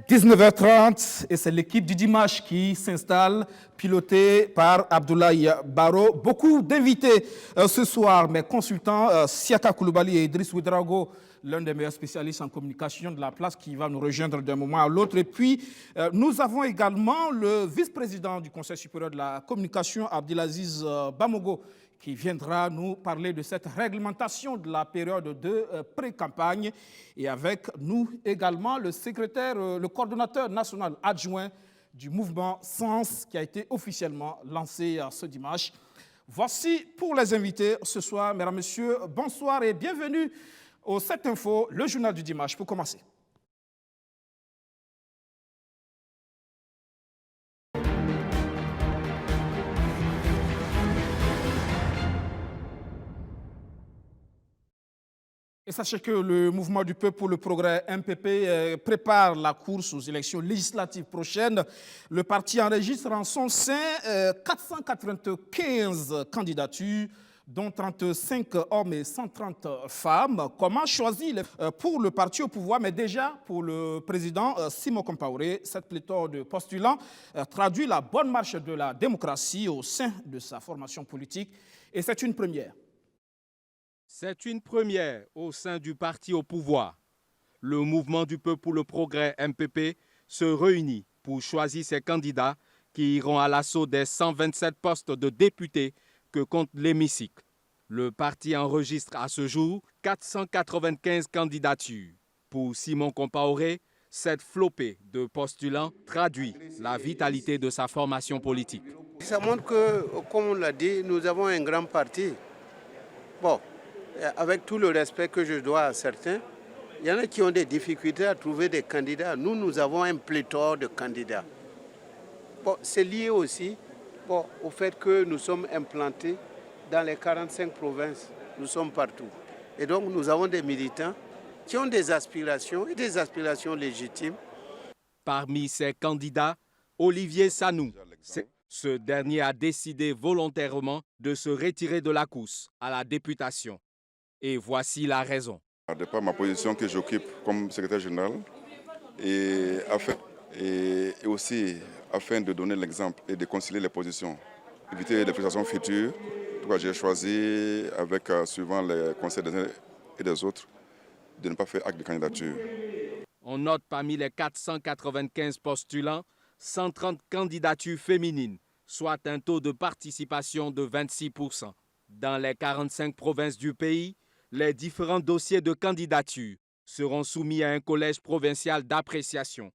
19h30 et c'est l'équipe du dimanche qui s'installe, pilotée par Abdoulaye Baro. Beaucoup d'invités ce soir, mes consultants Siaka Koulibaly et Idriss Ouedraogo, l'un des meilleurs spécialistes en communication de la place qui va nous rejoindre d'un moment à l'autre. Et puis, nous avons également le vice-président du Conseil supérieur de la communication, Abdelaziz Bamogo, qui viendra nous parler de cette réglementation de la période de pré-campagne. Et avec nous également le secrétaire, le coordonnateur national adjoint du mouvement Sens qui a été officiellement lancé ce dimanche. Voici pour les invités ce soir. Mesdames, Messieurs, bonsoir et bienvenue au 7 Info, le journal du dimanche. Pour commencer. Et sachez que le mouvement du peuple pour le progrès MPP prépare la course aux élections législatives prochaines. Le parti enregistre en son sein 495 candidatures, dont 35 hommes et 130 femmes. Comment choisir pour le parti au pouvoir, mais déjà pour le président Simon Compaoré, cette pléthore de postulants traduit la bonne marche de la démocratie au sein de sa formation politique. Et c'est une première. C'est une première au sein du parti au pouvoir. Le mouvement du peuple pour le progrès MPP se réunit pour choisir ses candidats qui iront à l'assaut des 127 postes de députés que compte l'hémicycle. Le parti enregistre à ce jour 495 candidatures. Pour Simon Compaoré, cette flopée de postulants traduit la vitalité de sa formation politique. Ça montre que, comme on l'a dit, nous avons un grand parti. Bon. Avec tout le respect que je dois à certains, il y en a qui ont des difficultés à trouver des candidats. Nous avons un pléthore de candidats. Bon, c'est lié aussi au fait que nous sommes implantés dans les 45 provinces. Nous sommes partout. Et donc, nous avons des militants qui ont des aspirations et des aspirations légitimes. Parmi ces candidats, Olivier Sanou. Ce dernier a décidé volontairement de se retirer de la course à la députation. Et voici la raison. De par ma position que j'occupe comme secrétaire général et aussi afin de donner l'exemple et de concilier les positions, éviter les frustrations futures, j'ai choisi, avec suivant les conseils des uns et des autres, de ne pas faire acte de candidature. On note parmi les 495 postulants, 130 candidatures féminines, soit un taux de participation de 26%. Dans les 45 provinces du pays, les différents dossiers de candidature seront soumis à un collège provincial d'appréciation.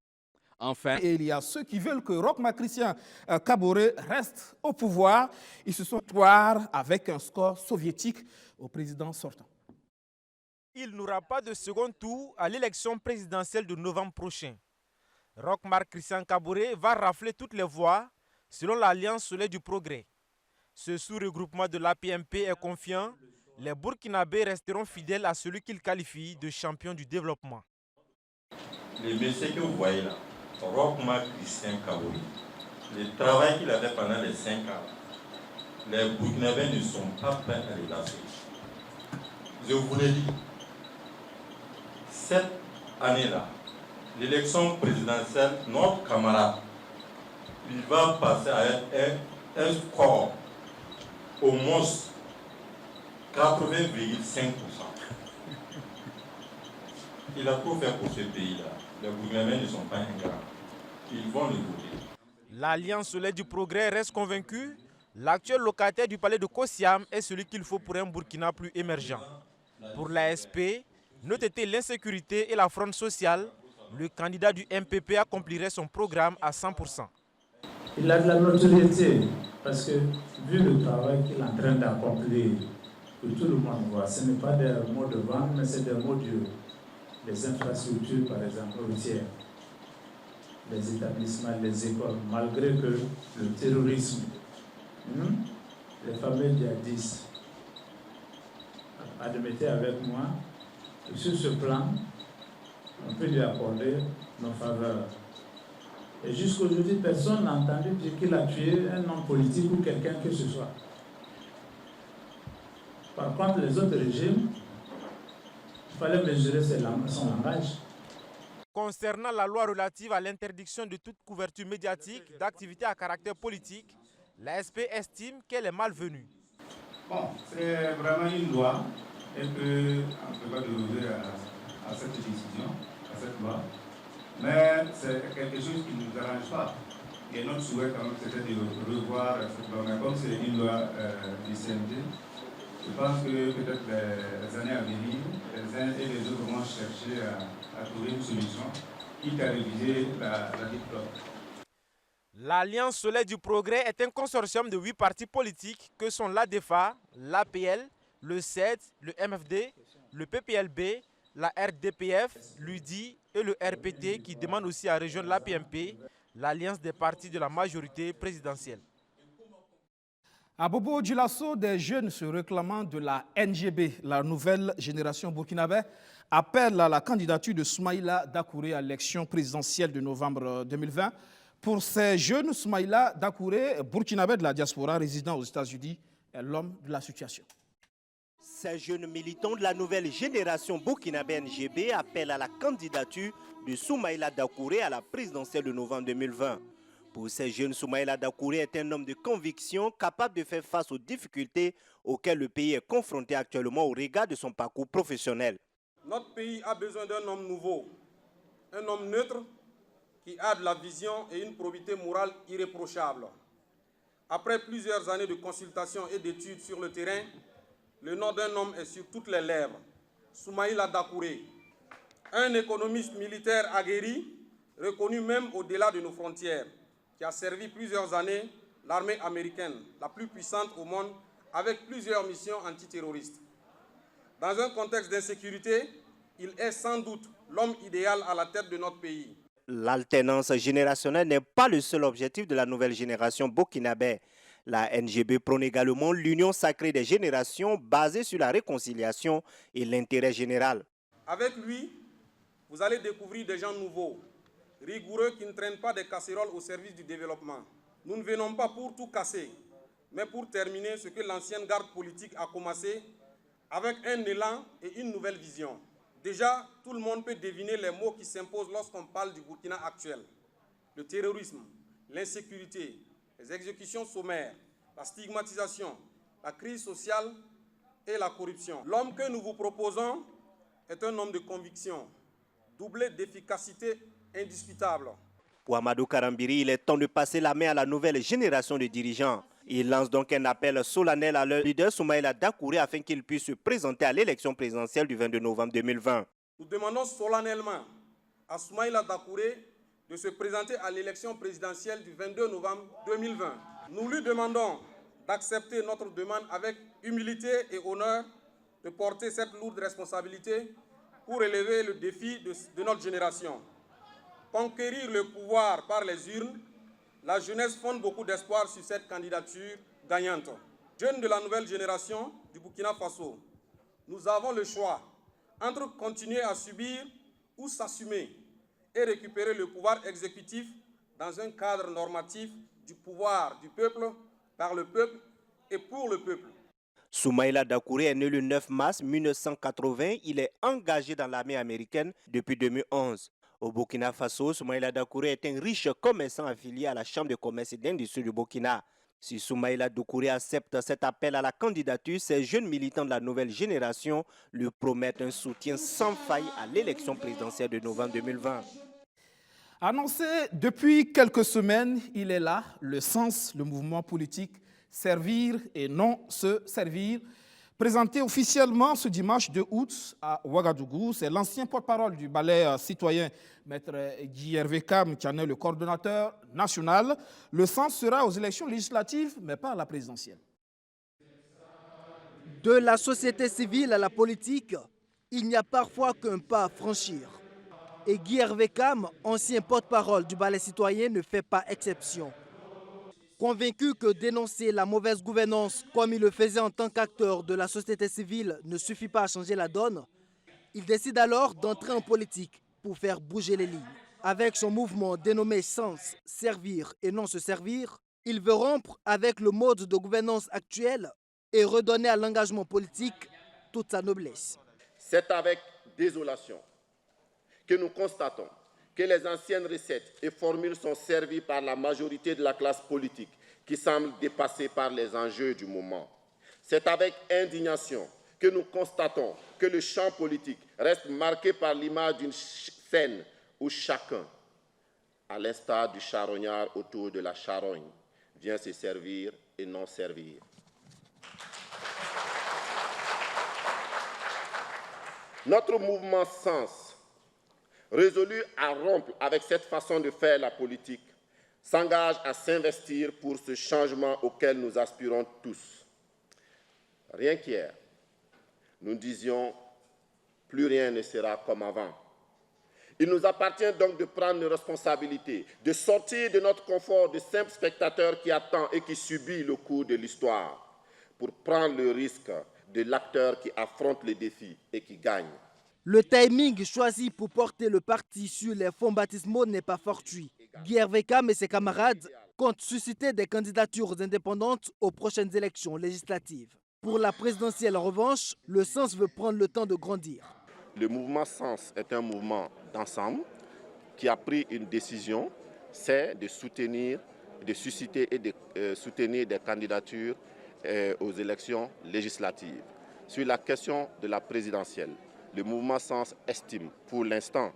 Enfin, et il y a ceux qui veulent que Roch-Marc Christian Kaboré reste au pouvoir. Ils se sont toirés avec un score soviétique au président sortant. Il n'aura pas de second tour à l'élection présidentielle de novembre prochain. Roch-Marc Christian Kaboré va rafler toutes les voix selon l'Alliance Soleil du Progrès. Ce sous-regroupement de l'APMP est confiant. Les Burkinabés resteront fidèles à celui qu'ils qualifient de champion du développement. Le monsieur que vous voyez là, Roch-Marc Christian Kaboré, le travail qu'il a fait pendant les 5 ans, les Burkinabés ne sont pas prêts à le lâcher. Je vous l'ai dit, cette année-là, l'élection présidentielle, notre camarade, il va passer à être un score au moins 80,5%. Il a tout fait pour ce pays-là. Les Burkinabés ne sont pas ingrats. Ils vont le voter. L'Alliance Soleil du Progrès reste convaincue. L'actuel locataire du palais de Kossiam est celui qu'il faut pour un Burkina plus émergent. Pour l'ASP, notez l'insécurité et la fronde sociale, le candidat du MPP accomplirait son programme à 100%. Il a de la notoriété parce que, vu le travail qu'il est en train d'accomplir, que tout le monde voit, ce n'est pas des mots de vente, mais c'est des mots des infrastructures, par exemple, routières, les établissements, les écoles, malgré que le terrorisme, les fameux djihadistes, admettez avec moi que sur ce plan, on peut lui accorder nos faveurs. Et jusqu'aujourd'hui, personne n'a entendu dire qu'il a tué un homme politique ou quelqu'un que ce soit. Par contre, les autres régimes, il fallait mesurer son langage. Concernant la loi relative à l'interdiction de toute couverture médiatique d'activités à caractère politique, l'ASP estime qu'elle est malvenue. Bon, c'est vraiment une loi et qu'on ne peut pas déroger à cette décision, à cette loi. Mais c'est quelque chose qui ne nous arrange pas. Et notre souhait, quand même, c'était de revoir cette loi. Mais comme c'est une loi du CND, je pense que peut-être les années à venir, les uns et les autres vont chercher à trouver une solution, quitte à réviser la dite loi. L'Alliance Soleil du Progrès est un consortium de 8 partis politiques que sont l'ADEFA, l'APL, le CED, le MFD, le PPLB, la RDPF, l'UDI et le RPT qui demandent aussi à rejoindre l'APMP, l'Alliance des partis de la majorité présidentielle. À Bobo Dioulasso, des jeunes se réclamant de la NGB, la nouvelle génération burkinabé, appellent à la candidature de Soumaïla Dakouré à l'élection présidentielle de novembre 2020. Pour ces jeunes, Soumaïla Dakouré, burkinabé de la diaspora résidant aux États-Unis, est l'homme de la situation. Ces jeunes militants de la nouvelle génération burkinabé NGB appellent à la candidature de Soumaïla Dakouré à la présidentielle de novembre 2020. Pour ces jeunes, Soumaïla Dakouré est un homme de conviction capable de faire face aux difficultés auxquelles le pays est confronté actuellement au regard de son parcours professionnel. Notre pays a besoin d'un homme nouveau, un homme neutre qui a de la vision et une probité morale irréprochable. Après plusieurs années de consultation et d'études sur le terrain, le nom d'un homme est sur toutes les lèvres, Soumaïla Dakouré, un économiste militaire aguerri, reconnu même au-delà de nos frontières, qui a servi plusieurs années l'armée américaine, la plus puissante au monde, avec plusieurs missions antiterroristes. Dans un contexte d'insécurité, il est sans doute l'homme idéal à la tête de notre pays. L'alternance générationnelle n'est pas le seul objectif de la nouvelle génération burkinabé. La NGB prône également l'union sacrée des générations basée sur la réconciliation et l'intérêt général. Avec lui, vous allez découvrir des gens nouveaux, rigoureux qui ne traînent pas des casseroles au service du développement. Nous ne venons pas pour tout casser, mais pour terminer ce que l'ancienne garde politique a commencé avec un élan et une nouvelle vision. Déjà, tout le monde peut deviner les mots qui s'imposent lorsqu'on parle du Burkina actuel. Le terrorisme, l'insécurité, les exécutions sommaires, la stigmatisation, la crise sociale et la corruption. L'homme que nous vous proposons est un homme de conviction, doublé d'efficacité indiscutable. Pour Amadou Karambiri, il est temps de passer la main à la nouvelle génération de dirigeants. Il lance donc un appel solennel à leur leader Soumaïla Dakouré afin qu'il puisse se présenter à l'élection présidentielle du 22 novembre 2020. Nous demandons solennellement à Soumaïla Dakouré de se présenter à l'élection présidentielle du 22 novembre 2020. Nous lui demandons d'accepter notre demande avec humilité et honneur de porter cette lourde responsabilité pour relever le défi de notre génération. Conquérir le pouvoir par les urnes, la jeunesse fonde beaucoup d'espoir sur cette candidature gagnante. Jeunes de la nouvelle génération du Burkina Faso, nous avons le choix entre continuer à subir ou s'assumer et récupérer le pouvoir exécutif dans un cadre normatif du pouvoir du peuple, par le peuple et pour le peuple. Soumaïla Dakouré est né le 9 mars 1980. Il est engagé dans l'armée américaine depuis 2011. Au Burkina Faso, Soumaïla Dakouré est un riche commerçant affilié à la Chambre de commerce et d'industrie du Burkina. Si Soumaïla Dakouré accepte cet appel à la candidature, ces jeunes militants de la nouvelle génération lui promettent un soutien sans faille à l'élection présidentielle de novembre 2020. Annoncé depuis quelques semaines, il est là, le sens, le mouvement politique, servir et non se servir. Présenté officiellement ce dimanche 2 août à Ouagadougou, c'est l'ancien porte-parole du ballet citoyen, Maître Guy Hervé Kam, qui en est le coordonnateur national. Le sens sera aux élections législatives, mais pas à la présidentielle. De la société civile à la politique, il n'y a parfois qu'un pas à franchir. Et Guy Hervé Kam, ancien porte-parole du ballet citoyen, ne fait pas exception. Convaincu que dénoncer la mauvaise gouvernance, comme il le faisait en tant qu'acteur de la société civile, ne suffit pas à changer la donne, il décide alors d'entrer en politique pour faire bouger les lignes. Avec son mouvement dénommé Sens, servir et non se servir, il veut rompre avec le mode de gouvernance actuel et redonner à l'engagement politique toute sa noblesse. C'est avec désolation que nous constatons que les anciennes recettes et formules sont servies par la majorité de la classe politique qui semble dépassée par les enjeux du moment. C'est avec indignation que nous constatons que le champ politique reste marqué par l'image d'une scène où chacun, à l'instar du charognard autour de la charogne, vient se servir et non servir. Notre mouvement Sens, résolu à rompre avec cette façon de faire la politique, s'engage à s'investir pour ce changement auquel nous aspirons tous. Rien qu'hier, nous disions « plus rien ne sera comme avant ». Il nous appartient donc de prendre nos responsabilités, de sortir de notre confort de simple spectateur qui attend et qui subit le cours de l'histoire, pour prendre le risque de l'acteur qui affronte les défis et qui gagne. Le timing choisi pour porter le parti sur les fonds baptismaux n'est pas fortuit. Guy Hervé Kam et ses camarades comptent susciter des candidatures indépendantes aux prochaines élections législatives. Pour la présidentielle, en revanche, le Sens veut prendre le temps de grandir. Le mouvement Sens est un mouvement d'ensemble qui a pris une décision, c'est de soutenir, de susciter et de soutenir des candidatures aux élections législatives. Sur la question de la présidentielle, le mouvement Sens estime pour l'instant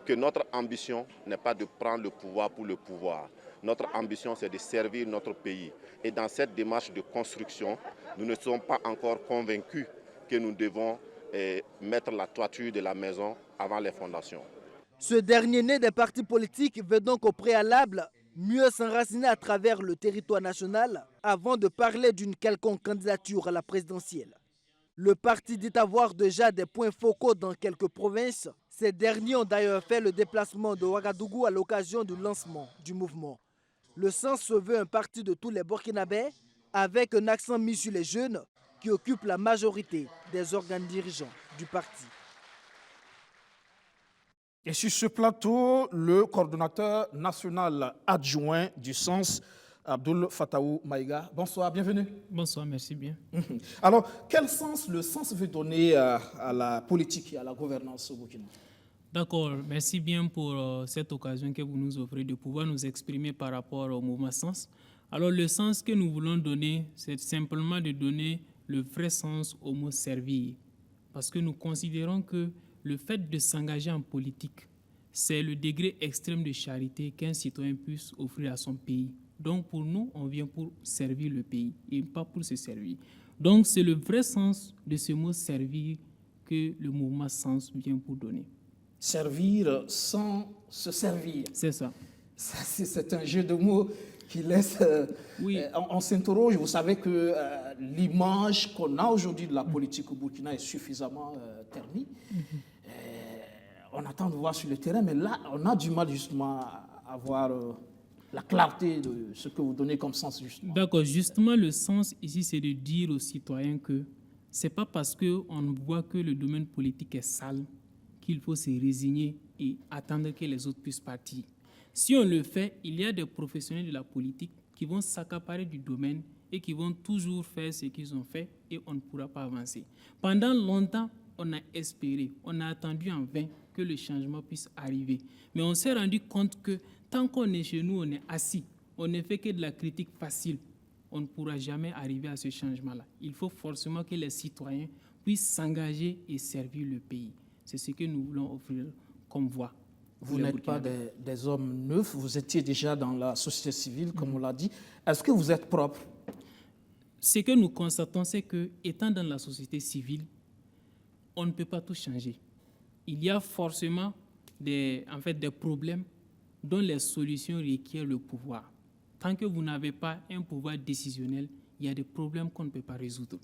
que notre ambition n'est pas de prendre le pouvoir pour le pouvoir. Notre ambition, c'est de servir notre pays. Et dans cette démarche de construction, nous ne sommes pas encore convaincus que nous devons mettre la toiture de la maison avant les fondations. Ce dernier né des partis politiques veut donc au préalable mieux s'enraciner à travers le territoire national avant de parler d'une quelconque candidature à la présidentielle. Le parti dit avoir déjà des points focaux dans quelques provinces. Ces derniers ont d'ailleurs fait le déplacement de Ouagadougou à l'occasion du lancement du mouvement. Le Sens se veut un parti de tous les Burkinabés avec un accent mis sur les jeunes qui occupent la majorité des organes dirigeants du parti. Et sur ce plateau, le coordonnateur national adjoint du Sens, Abdoul Fataou Maïga. Bonsoir, bienvenue. Bonsoir, merci bien. Alors, quel sens le Sens veut donner à la politique et à la gouvernance au Burkina? D'accord, merci bien pour cette occasion que vous nous offrez de pouvoir nous exprimer par rapport au mouvement Sens. Alors, le sens que nous voulons donner, c'est simplement de donner le vrai sens au mot servir. Parce que nous considérons que le fait de s'engager en politique, c'est le degré extrême de charité qu'un citoyen puisse offrir à son pays. Donc pour nous, on vient pour servir le pays et pas pour se servir. Donc c'est le vrai sens de ce mot servir que le mouvement Sens vient pour donner. Servir sans se servir. C'est ça. C'est un jeu de mots qui laisse... oui. On s'interroge, vous savez que l'image qu'on a aujourd'hui de la politique au Burkina est suffisamment ternie. On attend de voir sur le terrain, mais là, on a du mal justement à avoir la clarté de ce que vous donnez comme sens. D'accord, justement, le sens ici, c'est de dire aux citoyens que ce n'est pas parce qu'on voit que le domaine politique est sale qu'il faut se résigner et attendre que les autres puissent partir. Si on le fait, il y a des professionnels de la politique qui vont s'accaparer du domaine et qui vont toujours faire ce qu'ils ont fait et on ne pourra pas avancer. Pendant longtemps, on a espéré, on a attendu en vain que le changement puisse arriver. Mais on s'est rendu compte que tant qu'on est chez nous, on est assis, on ne fait que de la critique facile, on ne pourra jamais arriver à ce changement-là. Il faut forcément que les citoyens puissent s'engager et servir le pays. C'est ce que nous voulons offrir comme voie. Vous n'êtes pas des hommes neufs, vous étiez déjà dans la société civile, comme on l'a dit. Est-ce que vous êtes propre? Ce que nous constatons, c'est que, étant dans la société civile, on ne peut pas tout changer. Il y a forcément des problèmes dont les solutions requièrent le pouvoir. Tant que vous n'avez pas un pouvoir décisionnel, il y a des problèmes qu'on ne peut pas résoudre.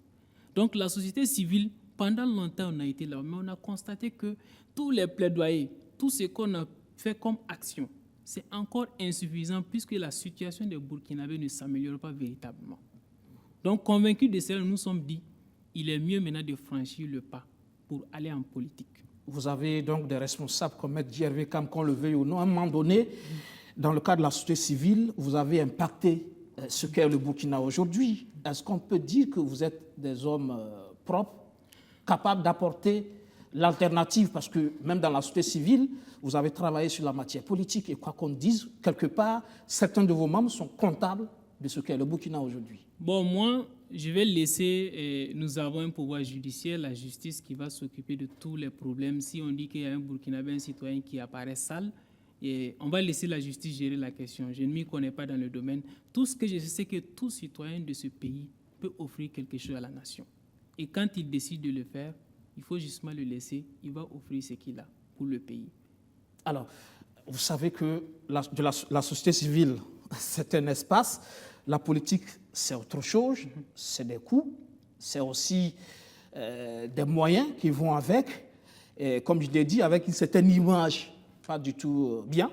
Donc la société civile, pendant longtemps, on a été là, mais on a constaté que tous les plaidoyers, tout ce qu'on a fait comme action, c'est encore insuffisant puisque la situation des Burkinabés ne s'améliore pas véritablement. Donc, convaincus de cela, nous nous sommes dit, il est mieux maintenant de franchir le pas pour aller en politique. Vous avez donc des responsables comme M. Guy Hervé Kam, qu'on le veuille ou non. À un moment donné, dans le cadre de la société civile, vous avez impacté ce qu'est le Burkina aujourd'hui. Est-ce qu'on peut dire que vous êtes des hommes propres, capables d'apporter l'alternative, parce que même dans la société civile, vous avez travaillé sur la matière politique et quoi qu'on dise, quelque part, certains de vos membres sont comptables de ce qu'est le Burkina aujourd'hui. Bon, moi, je vais laisser, nous avons un pouvoir judiciaire, la justice qui va s'occuper de tous les problèmes. Si on dit qu'il y a un Burkinabé, un citoyen qui apparaît sale, et on va laisser la justice gérer la question. Je ne m'y connais pas dans le domaine. Tout ce que je sais, c'est que tout citoyen de ce pays peut offrir quelque chose à la nation. Et quand il décide de le faire, il faut justement le laisser. Il va offrir ce qu'il a pour le pays. Alors, vous savez que la société civile, c'est un espace. La politique, c'est autre chose. C'est des coûts. C'est aussi des moyens qui vont avec. Et comme je l'ai dit, avec une certaine image pas du tout bien.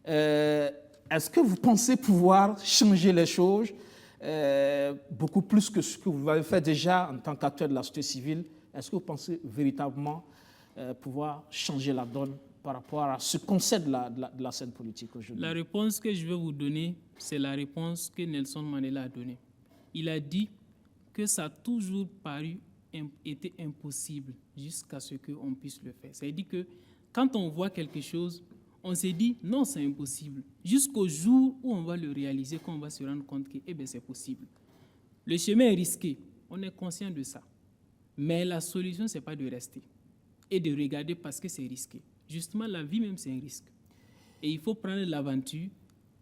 Est-ce que vous pensez pouvoir changer les choses beaucoup plus que ce que vous avez fait déjà en tant qu'acteur de la société civile? Est-ce que vous pensez véritablement pouvoir changer la donne par rapport à ce concept de la scène politique aujourd'hui? La réponse que je vais vous donner, c'est la réponse que Nelson Mandela a donnée. Il a dit que ça a toujours paru été impossible jusqu'à ce qu'on puisse le faire. C'est-à-dire que quand on voit quelque chose, on se dit non, c'est impossible. Jusqu'au jour où on va le réaliser, qu'on va se rendre compte que c'est possible. Le chemin est risqué, on est conscient de ça. Mais la solution, ce n'est pas de rester et de regarder parce que c'est risqué. Justement, la vie même, c'est un risque. Et il faut prendre l'aventure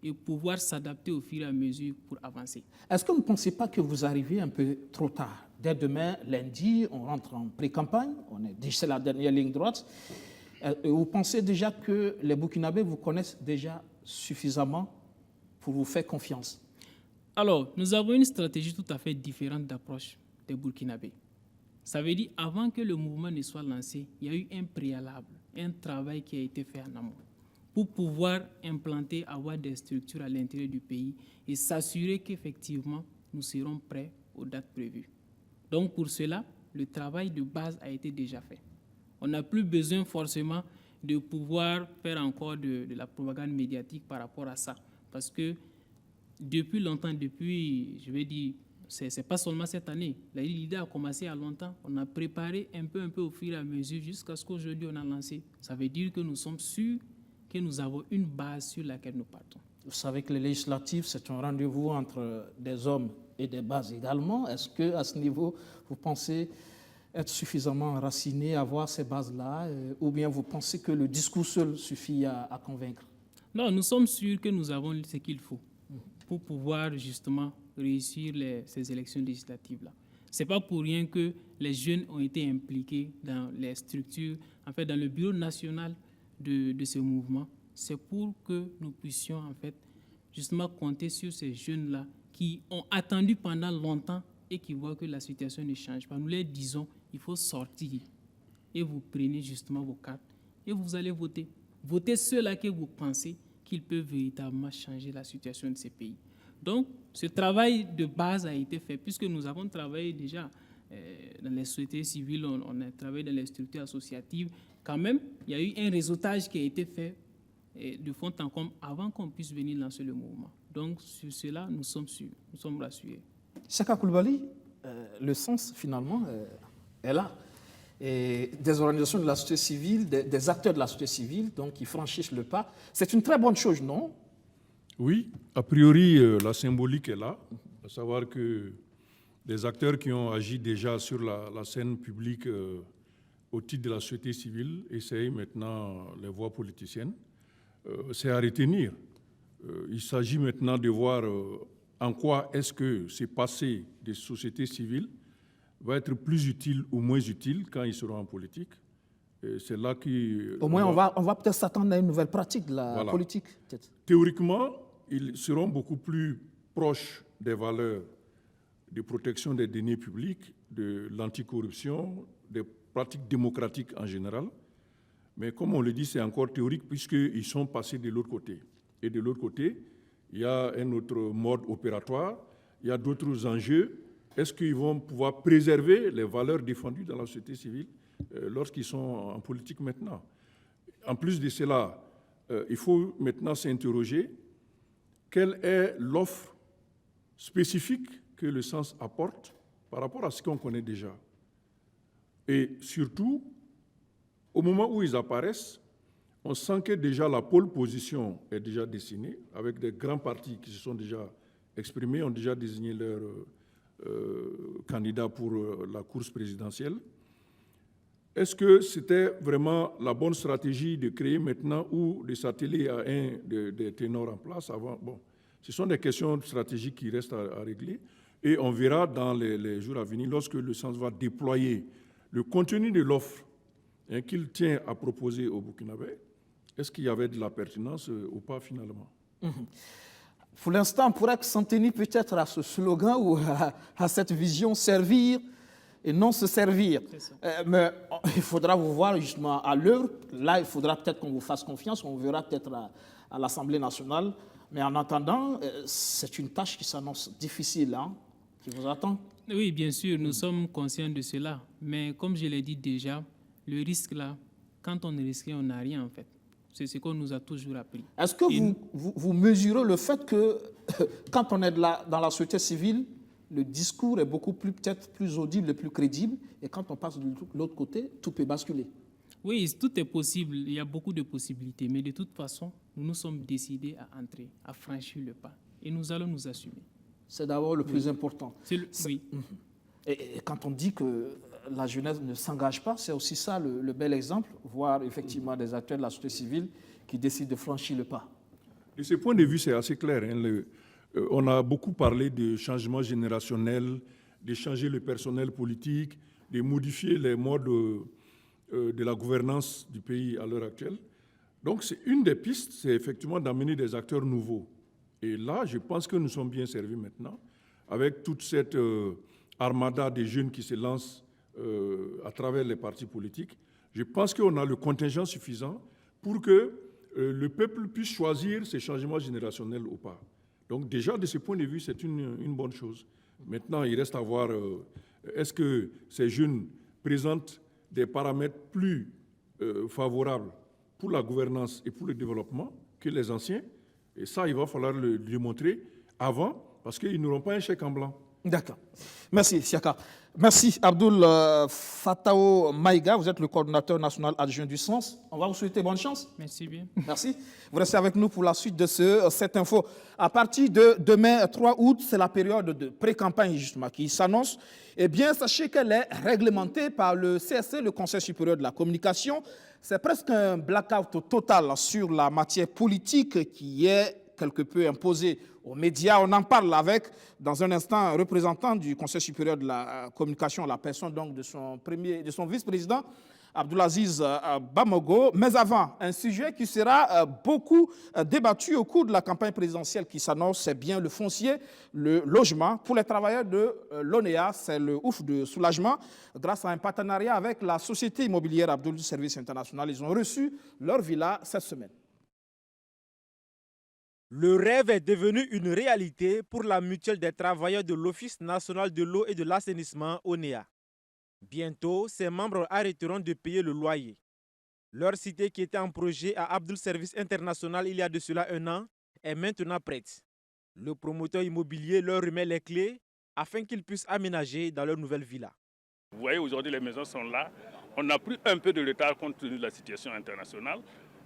et pouvoir s'adapter au fur et à mesure pour avancer. Est-ce que vous ne pensez pas que vous arrivez un peu trop tard? Dès demain, lundi, on rentre en pré-campagne, c'est la dernière ligne droite. Vous pensez déjà que les Burkinabés vous connaissent déjà suffisamment pour vous faire confiance? Alors, nous avons une stratégie tout à fait différente d'approche des Burkinabés. Ça veut dire, avant que le mouvement ne soit lancé, il y a eu un préalable, un travail qui a été fait en amont pour pouvoir implanter, avoir des structures à l'intérieur du pays et s'assurer qu'effectivement, nous serons prêts aux dates prévues. Donc, pour cela, le travail de base a été déjà fait. On n'a plus besoin forcément de pouvoir faire encore de la propagande médiatique par rapport à ça. Parce que depuis longtemps, je vais dire, c'est pas seulement cette année. L'idée a commencé il y a longtemps. On a préparé un peu au fur et à mesure jusqu'à ce qu'aujourd'hui on a lancé. Ça veut dire que nous sommes sûrs que nous avons une base sur laquelle nous partons. Vous savez que les législatives, c'est un rendez-vous entre des hommes et des bases également. Est-ce qu'à ce niveau, vous pensez être suffisamment enraciné, avoir ces bases-là, ou bien vous pensez que le discours seul suffit à convaincre? Non, nous sommes sûrs que nous avons ce qu'il faut pour pouvoir justement réussir ces élections législatives-là. Ce n'est pas pour rien que les jeunes ont été impliqués dans les structures, en fait dans le bureau national de ce mouvement. C'est pour que nous puissions en fait justement compter sur ces jeunes-là qui ont attendu pendant longtemps et qui voient que la situation ne change pas. Nous leur disons, il faut sortir et vous prenez justement vos cartes et vous allez voter. Votez ceux-là que vous pensez qu'ils peuvent véritablement changer la situation de ces pays. Donc, ce travail de base a été fait puisque nous avons travaillé déjà dans les sociétés civiles, on a travaillé dans les structures associatives. Quand même, il y a eu un réseautage qui a été fait de fond en comble avant qu'on puisse venir lancer le mouvement. Donc, sur cela, nous sommes sûrs, nous sommes rassurés. Chaka Coulibaly, le sens, finalement, est là. Et des organisations de la société civile, des acteurs de la société civile, donc, qui franchissent le pas. C'est une très bonne chose, non? Oui, a priori, la symbolique est là, à savoir que des acteurs qui ont agi déjà sur la scène publique au titre de la société civile essayent maintenant les voies politiciennes. C'est à retenir. Il s'agit maintenant de voir en quoi est-ce que ces passés des sociétés civiles va être plus utile ou moins utile quand ils seront en politique. C'est là Au moins, on va peut-être s'attendre à une nouvelle pratique de la politique. Théoriquement, ils seront beaucoup plus proches des valeurs de protection des deniers publics, de l'anticorruption, des pratiques démocratiques en général. Mais comme on le dit, c'est encore théorique puisqu'ils sont passés de l'autre côté. Et de l'autre côté, il y a un autre mode opératoire, il y a d'autres enjeux. Est-ce qu'ils vont pouvoir préserver les valeurs défendues dans la société civile lorsqu'ils sont en politique maintenant? En plus de cela, il faut maintenant s'interroger quelle est l'offre spécifique que le sens apporte par rapport à ce qu'on connaît déjà. Et surtout, Au moment où ils apparaissent, on sent que déjà la pole position est déjà dessinée, avec des grands partis qui se sont déjà exprimés, ont déjà désigné leurs candidats pour la course présidentielle. Est-ce que c'était vraiment la bonne stratégie de créer maintenant ou de s'atteler à un des ténors en place avant? Bon, ce sont des questions stratégiques qui restent à régler et on verra dans les jours à venir, lorsque le sens va déployer le contenu de l'offre qu'il tient à proposer aux Burkinabés, est-ce qu'il y avait de la pertinence ou pas finalement? Pour l'instant, on pourrait s'en tenir peut-être à ce slogan ou à cette vision servir et non se servir. Mais il faudra vous voir justement à l'œuvre. Là, il faudra peut-être qu'on vous fasse confiance, on verra peut-être à l'Assemblée nationale. Mais en attendant, c'est une tâche qui s'annonce difficile, hein, qui vous attend. Oui, bien sûr, nous sommes conscients de cela. Mais comme je l'ai dit déjà, le risque là, quand on est risqué, on n'a rien en fait. C'est ce qu'on nous a toujours appris. Est-ce que vous mesurez le fait que quand on est dans la société civile, le discours est beaucoup plus, peut-être plus audible, plus crédible, et quand on passe de l'autre côté, tout peut basculer? Oui, tout est possible, il y a beaucoup de possibilités, mais de toute façon, nous nous sommes décidés à entrer, à franchir le pas, et nous allons nous assumer. C'est d'abord le plus important. Oui. Et quand on dit que la jeunesse ne s'engage pas, c'est aussi ça le bel exemple, voir effectivement des acteurs de la société civile qui décident de franchir le pas. De ce point de vue, c'est assez clair. Hein, on a beaucoup parlé de changement générationnel, de changer le personnel politique, de modifier les modes de la gouvernance du pays à l'heure actuelle. Donc, c'est une des pistes, c'est effectivement d'amener des acteurs nouveaux. Et là, je pense que nous sommes bien servis maintenant, avec toute cette armada des jeunes qui se lancent à travers les partis politiques. Je pense qu'on a le contingent suffisant pour que le peuple puisse choisir ces changements générationnels ou pas. Donc déjà, de ce point de vue, c'est une bonne chose. Maintenant, il reste à voir, est-ce que ces jeunes présentent des paramètres plus favorables pour la gouvernance et pour le développement que les anciens? Et ça, il va falloir le démontrer avant, parce qu'ils n'auront pas un chèque en blanc. D'accord. Merci, Siaka. Merci, Abdoul Fatao Maïga. Vous êtes le coordonnateur national adjoint du Sens. On va vous souhaiter bonne chance. Merci bien. Merci. Vous restez avec nous pour la suite de cette info. À partir de demain, 3 août, c'est la période de pré-campagne justement qui s'annonce. Eh bien, sachez qu'elle est réglementée par le CSC, le Conseil supérieur de la communication. C'est presque un blackout total sur la matière politique qui est quelque peu imposé aux médias. On en parle avec, dans un instant, un représentant du Conseil supérieur de la communication, la personne donc de son vice-président, Abdoulaziz Bamogo. Mais avant, un sujet qui sera beaucoup débattu au cours de la campagne présidentielle qui s'annonce, c'est bien le foncier, le logement. Pour les travailleurs de l'ONEA, c'est le ouf de soulagement. Grâce à un partenariat avec la société immobilière Abdoul Service International, ils ont reçu leur villa cette semaine. Le rêve est devenu une réalité pour la mutuelle des travailleurs de l'Office national de l'eau et de l'assainissement, ONEA. Bientôt, ses membres arrêteront de payer le loyer. Leur cité qui était en projet à Abdoul Service International il y a de cela 1 an est maintenant prête. Le promoteur immobilier leur remet les clés afin qu'ils puissent aménager dans leur nouvelle villa. Vous voyez, aujourd'hui, les maisons sont là. On a pris un peu de retard compte tenu de la situation internationale.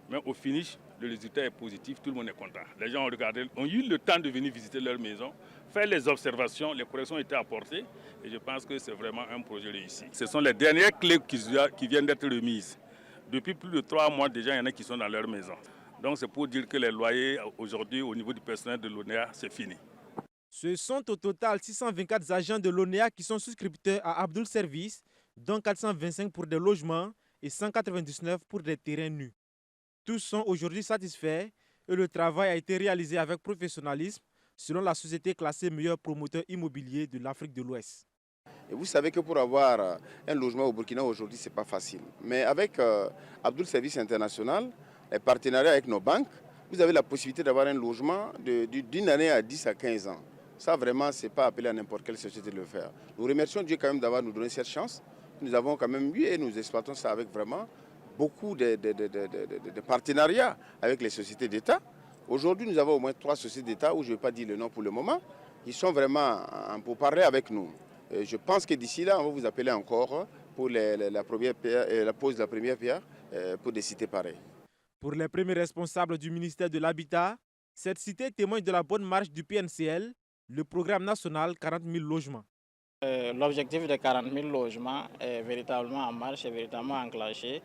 Mais au finish, le résultat est positif, tout le monde est content. Les gens ont regardé, ont eu le temps de venir visiter leur maison, faire les observations, les corrections ont été apportées et je pense que c'est vraiment un projet réussi. Ce sont les dernières clés qui viennent d'être remises. Depuis plus de 3 mois déjà, il y en a qui sont dans leur maison. Donc c'est pour dire que les loyers aujourd'hui au niveau du personnel de l'ONEA, c'est fini. Ce sont au total 624 agents de l'ONEA qui sont souscripteurs à Abdoul Service, dont 425 pour des logements et 199 pour des terrains nus. Tous sont aujourd'hui satisfaits et le travail a été réalisé avec professionnalisme selon la société classée meilleur promoteur immobilier de l'Afrique de l'Ouest. Et vous savez que pour avoir un logement au Burkina aujourd'hui, ce n'est pas facile. Mais avec Abdoul Service International, les partenariats avec nos banques, vous avez la possibilité d'avoir un logement d'une année à 10 à 15 ans. Ça vraiment, ce n'est pas appelé à n'importe quelle société de le faire. Nous remercions Dieu quand même d'avoir nous donné cette chance. Nous avons quand même eu et nous exploitons ça avec vraiment beaucoup de partenariats avec les sociétés d'État. Aujourd'hui, nous avons au moins 3 sociétés d'État où je ne vais pas dire le nom pour le moment. Ils sont vraiment en pourparlers avec nous. Je pense que d'ici là, on va vous appeler encore pour la pose de la première pierre pour des cités pareilles. Pour les premiers responsables du ministère de l'Habitat, cette cité témoigne de la bonne marche du PNCL, le programme national 40 000 logements. L'objectif de 40 000 logements est véritablement en marche, est véritablement enclenché.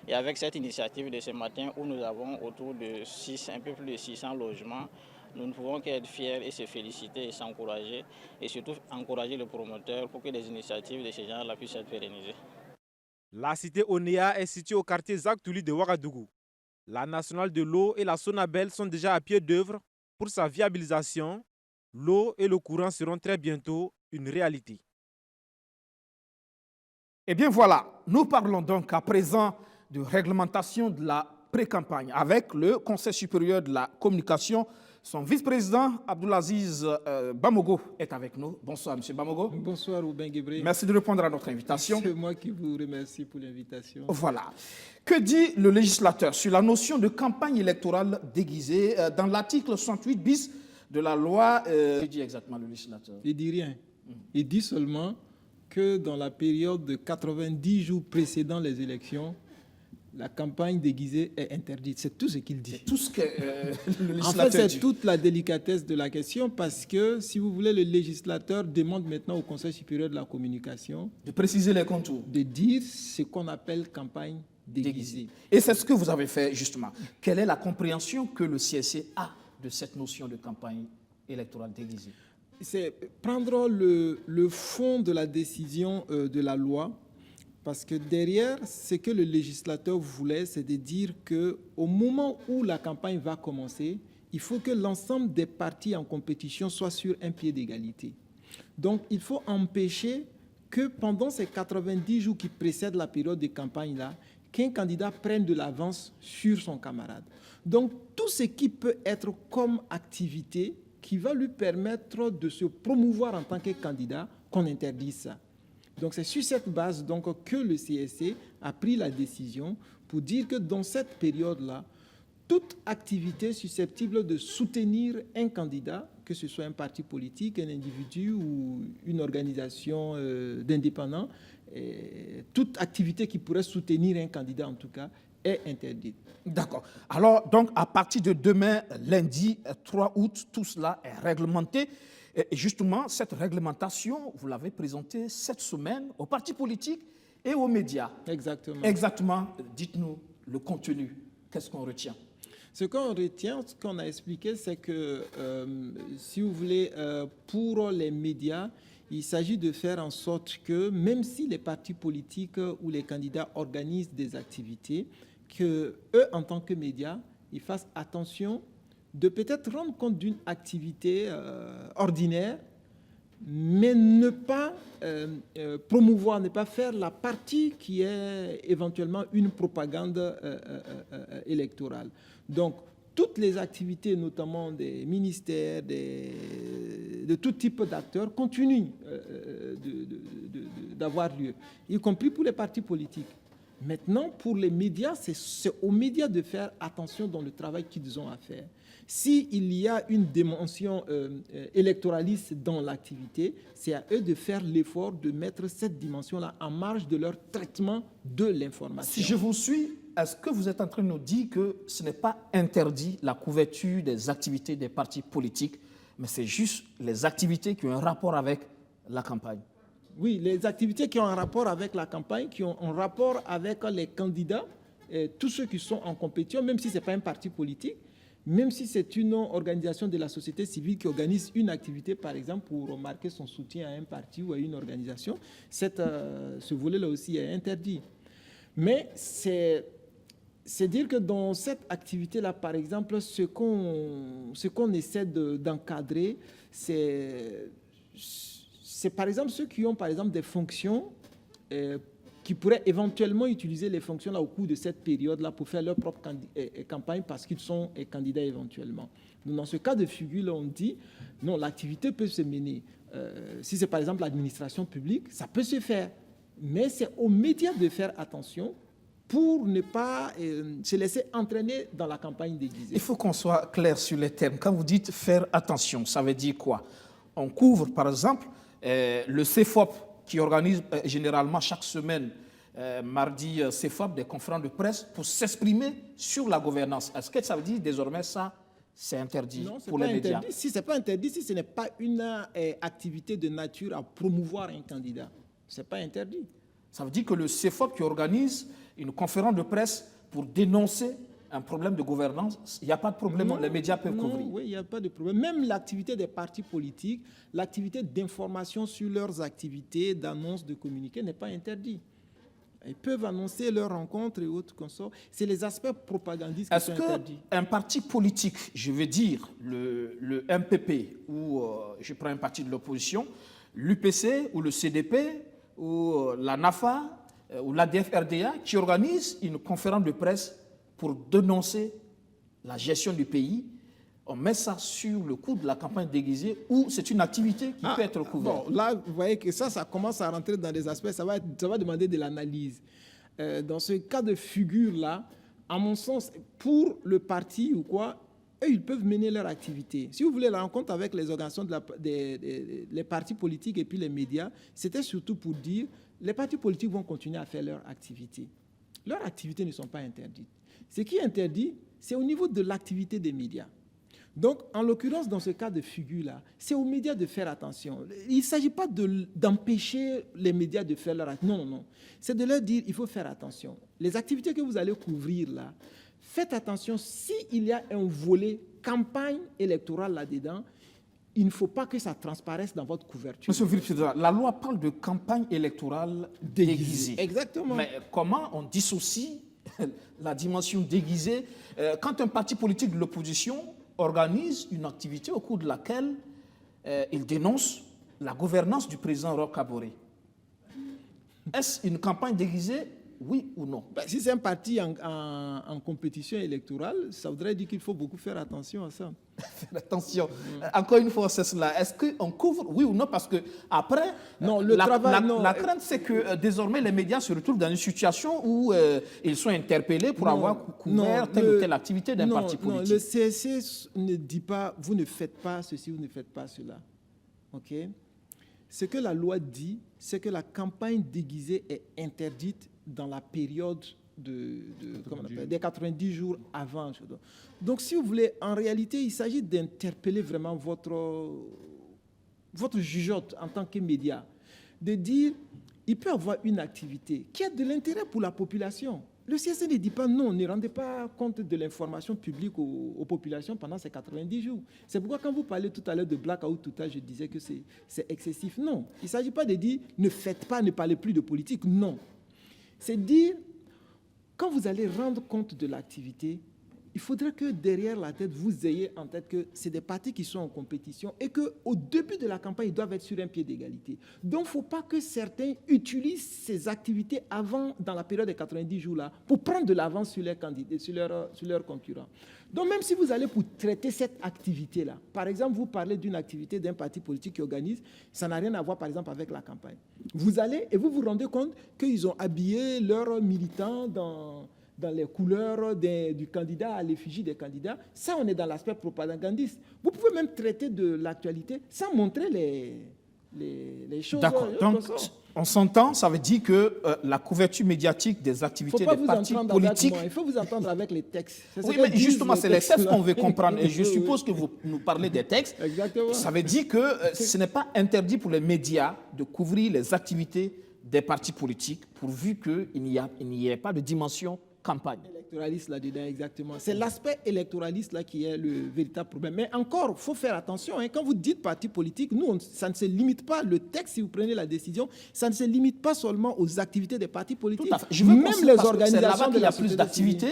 Et avec cette initiative de ce matin où nous avons autour de un peu plus de 600 logements, nous ne pouvons qu'être fiers et se féliciter et s'encourager, et surtout encourager le promoteur pour que les initiatives de ces gens-là puissent être pérennisées. La cité Onea est située au quartier Zaktouli de Ouagadougou. La nationale de l'eau et la Sonabel sont déjà à pied d'œuvre pour sa viabilisation. L'eau et le courant seront très bientôt une réalité. Eh bien voilà, nous parlons donc à présent de réglementation de la pré-campagne avec le Conseil supérieur de la communication. Son vice-président, Abdoulaziz Bamogo, est avec nous. Bonsoir, M. Bamogo. Bonsoir, Ruben Guébré. Merci de répondre à notre invitation. C'est moi qui vous remercie pour l'invitation. Voilà. Que dit le législateur sur la notion de campagne électorale déguisée dans l'article 68 bis de la loi Que dit exactement le législateur? Il ne dit rien. Il dit seulement que dans la période de 90 jours précédant les élections, la campagne déguisée est interdite. C'est tout ce qu'il dit. C'est tout ce que le législateur En fait, dit. c'est toute la délicatesse de la question parce que, si vous voulez, le législateur demande maintenant au Conseil supérieur de la communication de préciser les contours, de dire ce qu'on appelle campagne déguisée. Et c'est ce que vous avez fait justement. Quelle est la compréhension que le CSC a de cette notion de campagne électorale déguisée? C'est prendre le fond de la décision de la loi. Parce que derrière, ce que le législateur voulait, c'est de dire qu'au moment où la campagne va commencer, il faut que l'ensemble des partis en compétition soient sur un pied d'égalité. Donc, il faut empêcher que pendant ces 90 jours qui précèdent la période de campagne-là, qu'un candidat prenne de l'avance sur son camarade. Donc, tout ce qui peut être comme activité qui va lui permettre de se promouvoir en tant que candidat, qu'on interdise ça. Donc c'est sur cette base donc, que le CSC a pris la décision pour dire que dans cette période-là, toute activité susceptible de soutenir un candidat, que ce soit un parti politique, un individu ou une organisation d'indépendants, toute activité qui pourrait soutenir un candidat en tout cas, est interdite. D'accord. Alors, donc, à partir de demain, lundi 3 août, tout cela est réglementé. Et justement, cette réglementation, vous l'avez présentée cette semaine aux partis politiques et aux médias. Exactement. Exactement. Dites-nous le contenu. Qu'est-ce qu'on retient? Ce qu'on retient, ce qu'on a expliqué, c'est que, si vous voulez, pour les médias, il s'agit de faire en sorte que, même si les partis politiques ou les candidats organisent des activités, que eux, en tant que médias, ils fassent attention de peut-être rendre compte d'une activité ordinaire, mais ne pas promouvoir, ne pas faire la partie qui est éventuellement une propagande électorale. Donc, toutes les activités, notamment des ministères, de tout type d'acteurs, continuent d'avoir lieu, y compris pour les partis politiques. Maintenant, pour les médias, c'est aux médias de faire attention dans le travail qu'ils ont à faire. S'il y a une dimension électoraliste dans l'activité, c'est à eux de faire l'effort de mettre cette dimension-là en marge de leur traitement de l'information. Si je vous suis, est-ce que vous êtes en train de nous dire que ce n'est pas interdit la couverture des activités des partis politiques, mais c'est juste les activités qui ont un rapport avec la campagne? Oui, les activités qui ont un rapport avec la campagne, qui ont un rapport avec les candidats, et tous ceux qui sont en compétition, même si ce n'est pas un parti politique, même si c'est une organisation de la société civile qui organise une activité, par exemple, pour marquer son soutien à un parti ou à une organisation, ce volet-là aussi est interdit. Mais c'est dire que dans cette activité-là, par exemple, ce qu'on essaie d'encadrer, c'est par exemple ceux qui ont, par exemple, des fonctions qui pourraient éventuellement utiliser les fonctions-là au cours de cette période-là pour faire leur propre campagne parce qu'ils sont candidats éventuellement. Donc, dans ce cas de figure-là, on dit, non, l'activité peut se mener. Si c'est par exemple l'administration publique, ça peut se faire. Mais c'est aux médias de faire attention pour ne pas se laisser entraîner dans la campagne déguisée. Il faut qu'on soit clair sur les termes. Quand vous dites faire attention, ça veut dire quoi? On couvre, par exemple, le CFOP qui organise généralement chaque semaine mardi CEFOP, des conférences de presse pour s'exprimer sur la gouvernance. Est-ce que ça veut dire désormais ça, c'est interdit pour les médias? Si ce n'est pas interdit, si ce n'est pas une activité de nature à promouvoir un candidat, ce n'est pas interdit. Ça veut dire que le CEFOP qui organise une conférence de presse pour dénoncer un problème de gouvernance, il n'y a pas de problème, les médias peuvent couvrir. Oui, il n'y a pas de problème. Même l'activité des partis politiques, l'activité d'information sur leurs activités, d'annonces, de communiqués n'est pas interdite. Ils peuvent annoncer leurs rencontres et autres consorts. C'est les aspects propagandistes qui sont interdits. Est-ce qu'un parti politique, je veux dire le MPP, ou je prends un parti de l'opposition, l'UPC ou le CDP, ou la NAFA, ou l'ADF-RDA, qui organise une conférence de presse pour dénoncer la gestion du pays, on met ça sur le coup de la campagne déguisée ou c'est une activité qui peut être couverte? Bon, là, vous voyez que ça commence à rentrer dans des aspects, ça va demander de l'analyse. Dans ce cas de figure-là, à mon sens, pour le parti ou quoi, eux, ils peuvent mener leur activité. Si vous voulez la rencontre avec les organisations, les partis politiques et puis les médias, c'était surtout pour dire les partis politiques vont continuer à faire leur activité. Leurs activités ne sont pas interdites. Ce qui est interdit, c'est au niveau de l'activité des médias. Donc, en l'occurrence, dans ce cas de figure-là, c'est aux médias de faire attention. Il ne s'agit pas d'empêcher les médias de faire leur activité. Non, non, non. C'est de leur dire, il faut faire attention. Les activités que vous allez couvrir là, faites attention, s'il y a un volet campagne électorale là-dedans, il ne faut pas que ça transparaisse dans votre couverture. Monsieur Philippe Cédra, la loi parle de campagne électorale déguisée. Exactement. Mais comment on dissocie la dimension déguisée quand un parti politique de l'opposition organise une activité au cours de laquelle il dénonce la gouvernance du président Roch Kaboré? Est-ce une campagne déguisée, oui ou non? Si c'est un parti en compétition électorale, ça voudrait dire qu'il faut beaucoup faire attention à ça. Faire attention. Encore une fois, c'est cela. Est-ce qu'on couvre, oui ou non? Parce que après, la crainte, c'est que désormais, les médias se retrouvent dans une situation où ils sont interpellés pour avoir couvert telle ou telle activité d'un parti politique. Non, le CSC ne dit pas, vous ne faites pas ceci, vous ne faites pas cela. OK? Ce que la loi dit, c'est que la campagne déguisée est interdite dans la période des 90 jours avant. Donc, si vous voulez, en réalité, il s'agit d'interpeller vraiment votre jugeote en tant que média, de dire, il peut y avoir une activité qui a de l'intérêt pour la population. Le CSC ne dit pas non, ne rendez pas compte de l'information publique aux populations pendant ces 90 jours. C'est pourquoi quand vous parlez tout à l'heure de blackout, tout à l'heure, je disais que c'est excessif. Non, il ne s'agit pas de dire ne faites pas, ne parlez plus de politique. Non. C'est dire, quand vous allez rendre compte de l'activité, il faudrait que derrière la tête, vous ayez en tête que c'est des partis qui sont en compétition et qu'au début de la campagne, ils doivent être sur un pied d'égalité. Donc, il ne faut pas que certains utilisent ces activités avant, dans la période des 90 jours-là, pour prendre de l'avance sur leurs candidats, sur leurs concurrents. Donc, même si vous allez pour traiter cette activité-là, par exemple, vous parlez d'une activité d'un parti politique qui organise, ça n'a rien à voir, par exemple, avec la campagne. Vous allez et vous vous rendez compte qu'ils ont habillé leurs militants dans les couleurs du candidat, à l'effigie des candidats. Ça, on est dans l'aspect propagandiste. Vous pouvez même traiter de l'actualité sans montrer les choses. D'accord. Donc, on s'entend, ça veut dire que la couverture médiatique des activités des partis politiques... Il faut vous entendre avec les textes. Oui, mais justement, c'est les textes qu'on veut comprendre. Et je suppose que vous nous parlez des textes. Exactement. Ça veut dire que ce n'est pas interdit pour les médias de couvrir les activités des partis politiques pourvu qu'il n'y ait pas de dimension campagne. Électoraliste là-dedans, exactement. C'est l'aspect électoraliste là qui est le véritable problème. Mais encore, il faut faire attention. Hein. Quand vous dites parti politique, nous, ça ne se limite pas, le texte, si vous prenez la décision, ça ne se limite pas seulement aux activités des partis politiques. Tout à fait. Je veux même les organisations de la plus d'activités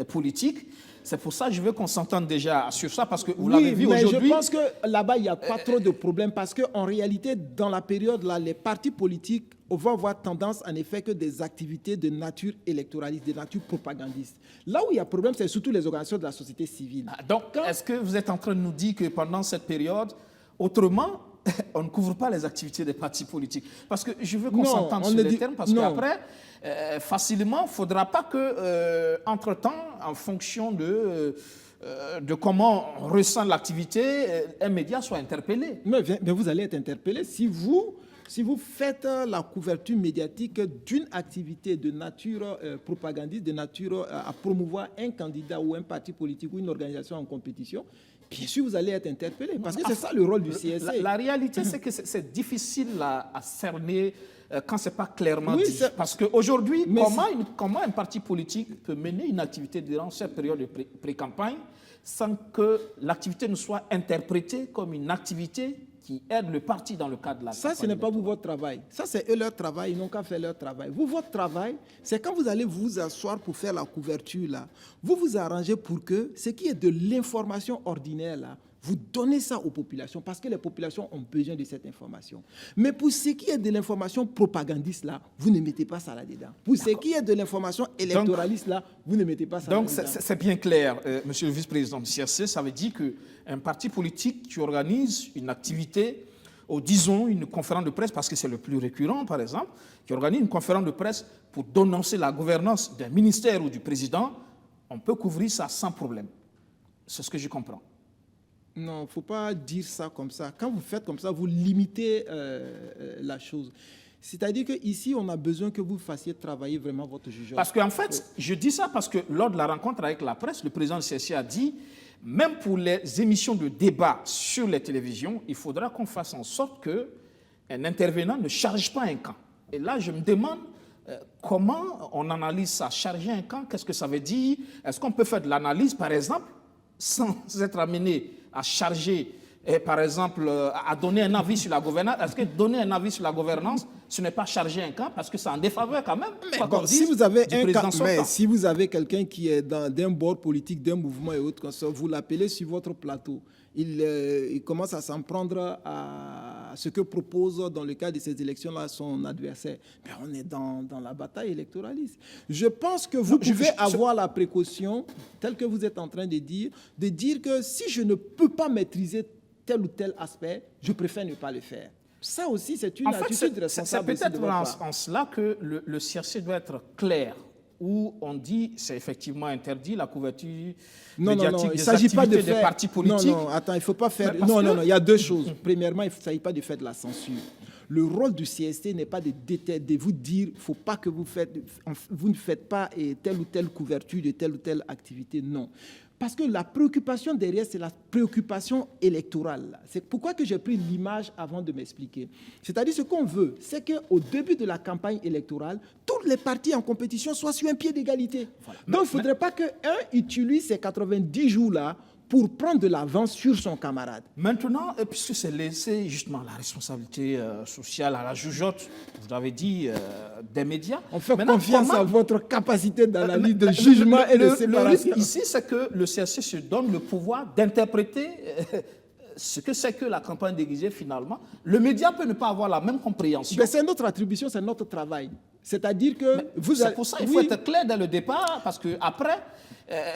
politiques. C'est pour ça que je veux qu'on s'entende déjà sur ça, parce que vous oui, l'avez vu aujourd'hui. Je pense que là-bas, il n'y a pas trop de problèmes, parce qu'en réalité, dans la période-là, les partis politiques vont avoir tendance, en effet, que des activités de nature électoraliste, de nature propagandiste. Là où il y a problème, c'est surtout les organisations de la société civile. Donc, est-ce que vous êtes en train de nous dire que pendant cette période, autrement, on ne couvre pas les activités des partis politiques? Parce que je veux qu'on s'entende sur les termes, parce qu'après, facilement, il ne faudra pas que, entre-temps, en fonction de comment on ressent l'activité, un média soit interpellé. Mais vous allez être interpellé si vous si vous faites la couverture médiatique d'une activité de nature propagandiste, de nature à promouvoir un candidat ou un parti politique ou une organisation en compétition, bien sûr, vous allez être interpellé, parce que c'est ça le rôle du CSA. La réalité, c'est que c'est difficile à cerner quand ce n'est pas clairement dit. Parce qu'aujourd'hui, comment un parti politique peut mener une activité durant cette période de pré-campagne sans que l'activité ne soit interprétée comme une activité qui aide le parti dans le cadre de la campagne? Ça, ce n'est pas vous votre travail. Ça, c'est eux leur travail. Ils n'ont qu'à faire leur travail. Vous, votre travail, c'est quand vous allez vous asseoir pour faire la couverture, là, vous vous arrangez pour que ce qui est de l'information ordinaire, là, vous donnez ça aux populations parce que les populations ont besoin de cette information. Mais pour ce qui est de l'information propagandiste, là, vous ne mettez pas ça là-dedans. Pour ce qui est de l'information électoraliste, là, vous ne mettez pas ça là-dedans. Donc, c'est bien clair, monsieur le vice-président du CRC, ça veut dire qu'un parti politique qui organise une activité, ou disons une conférence de presse, parce que c'est le plus récurrent, par exemple, qui organise une conférence de presse pour dénoncer la gouvernance d'un ministère ou du président, on peut couvrir ça sans problème. C'est ce que je comprends. Non, il ne faut pas dire ça comme ça. Quand vous faites comme ça, vous limitez la chose. C'est-à-dire qu'ici, on a besoin que vous fassiez travailler vraiment votre jugement. Parce qu'en fait, je dis ça parce que lors de la rencontre avec la presse, le président du CSC a dit, même pour les émissions de débat sur les télévisions, il faudra qu'on fasse en sorte qu'un intervenant ne charge pas un camp. Et là, je me demande comment on analyse ça. Charger un camp, qu'est-ce que ça veut dire? Est-ce qu'on peut faire de l'analyse, par exemple, sans être amené à charger, par exemple, à donner un avis sur la gouvernance? Est-ce que donner un avis sur la gouvernance, ce n'est pas charger un camp? Parce que c'est en défaveur quand même. Mais bon, si vous avez si vous avez quelqu'un qui est d'un bord politique, d'un mouvement et autres, vous l'appelez sur votre plateau, il commence à s'en prendre à ce que propose dans le cadre de ces élections-là son adversaire. Mais on est dans la bataille électoraliste. Je pense que vous pouvez avoir la précaution, telle que vous êtes en train de dire que si je ne peux pas maîtriser tel ou tel aspect, je préfère ne pas le faire. Ça aussi, c'est une attitude responsable. C'est peut-être en cela que le CRC doit être clair, où on dit c'est effectivement interdit la couverture médiatique des activités des partis politiques. Non, attends, il ne faut pas faire... Non, il y a deux choses. Premièrement, il ne s'agit pas de faire de la censure. Le rôle du CST n'est pas de vous dire il ne faut pas que vous ne faites pas telle ou telle couverture de telle ou telle activité. Non. Parce que la préoccupation derrière, c'est la préoccupation électorale. C'est pourquoi que j'ai pris l'image avant de m'expliquer. C'est-à-dire, ce qu'on veut, c'est qu'au début de la campagne électorale, tous les partis en compétition soient sur un pied d'égalité. Voilà. Donc, il ne faudrait pas qu'un utilise ces 90 jours-là pour prendre de l'avance sur son camarade. Maintenant, puisque c'est laissé justement la responsabilité sociale à la jugeote, vous avez dit, des médias. On fait confiance à votre capacité d'analyse, de jugement et de séparation. Le risque ici, c'est que le CRC se donne le pouvoir d'interpréter ce que c'est que la campagne déguisée finalement. Le média peut ne pas avoir la même compréhension. C'est notre attribution, c'est notre travail. C'est-à-dire que c'est pour ça qu'il faut être clair dès le départ, parce qu'après,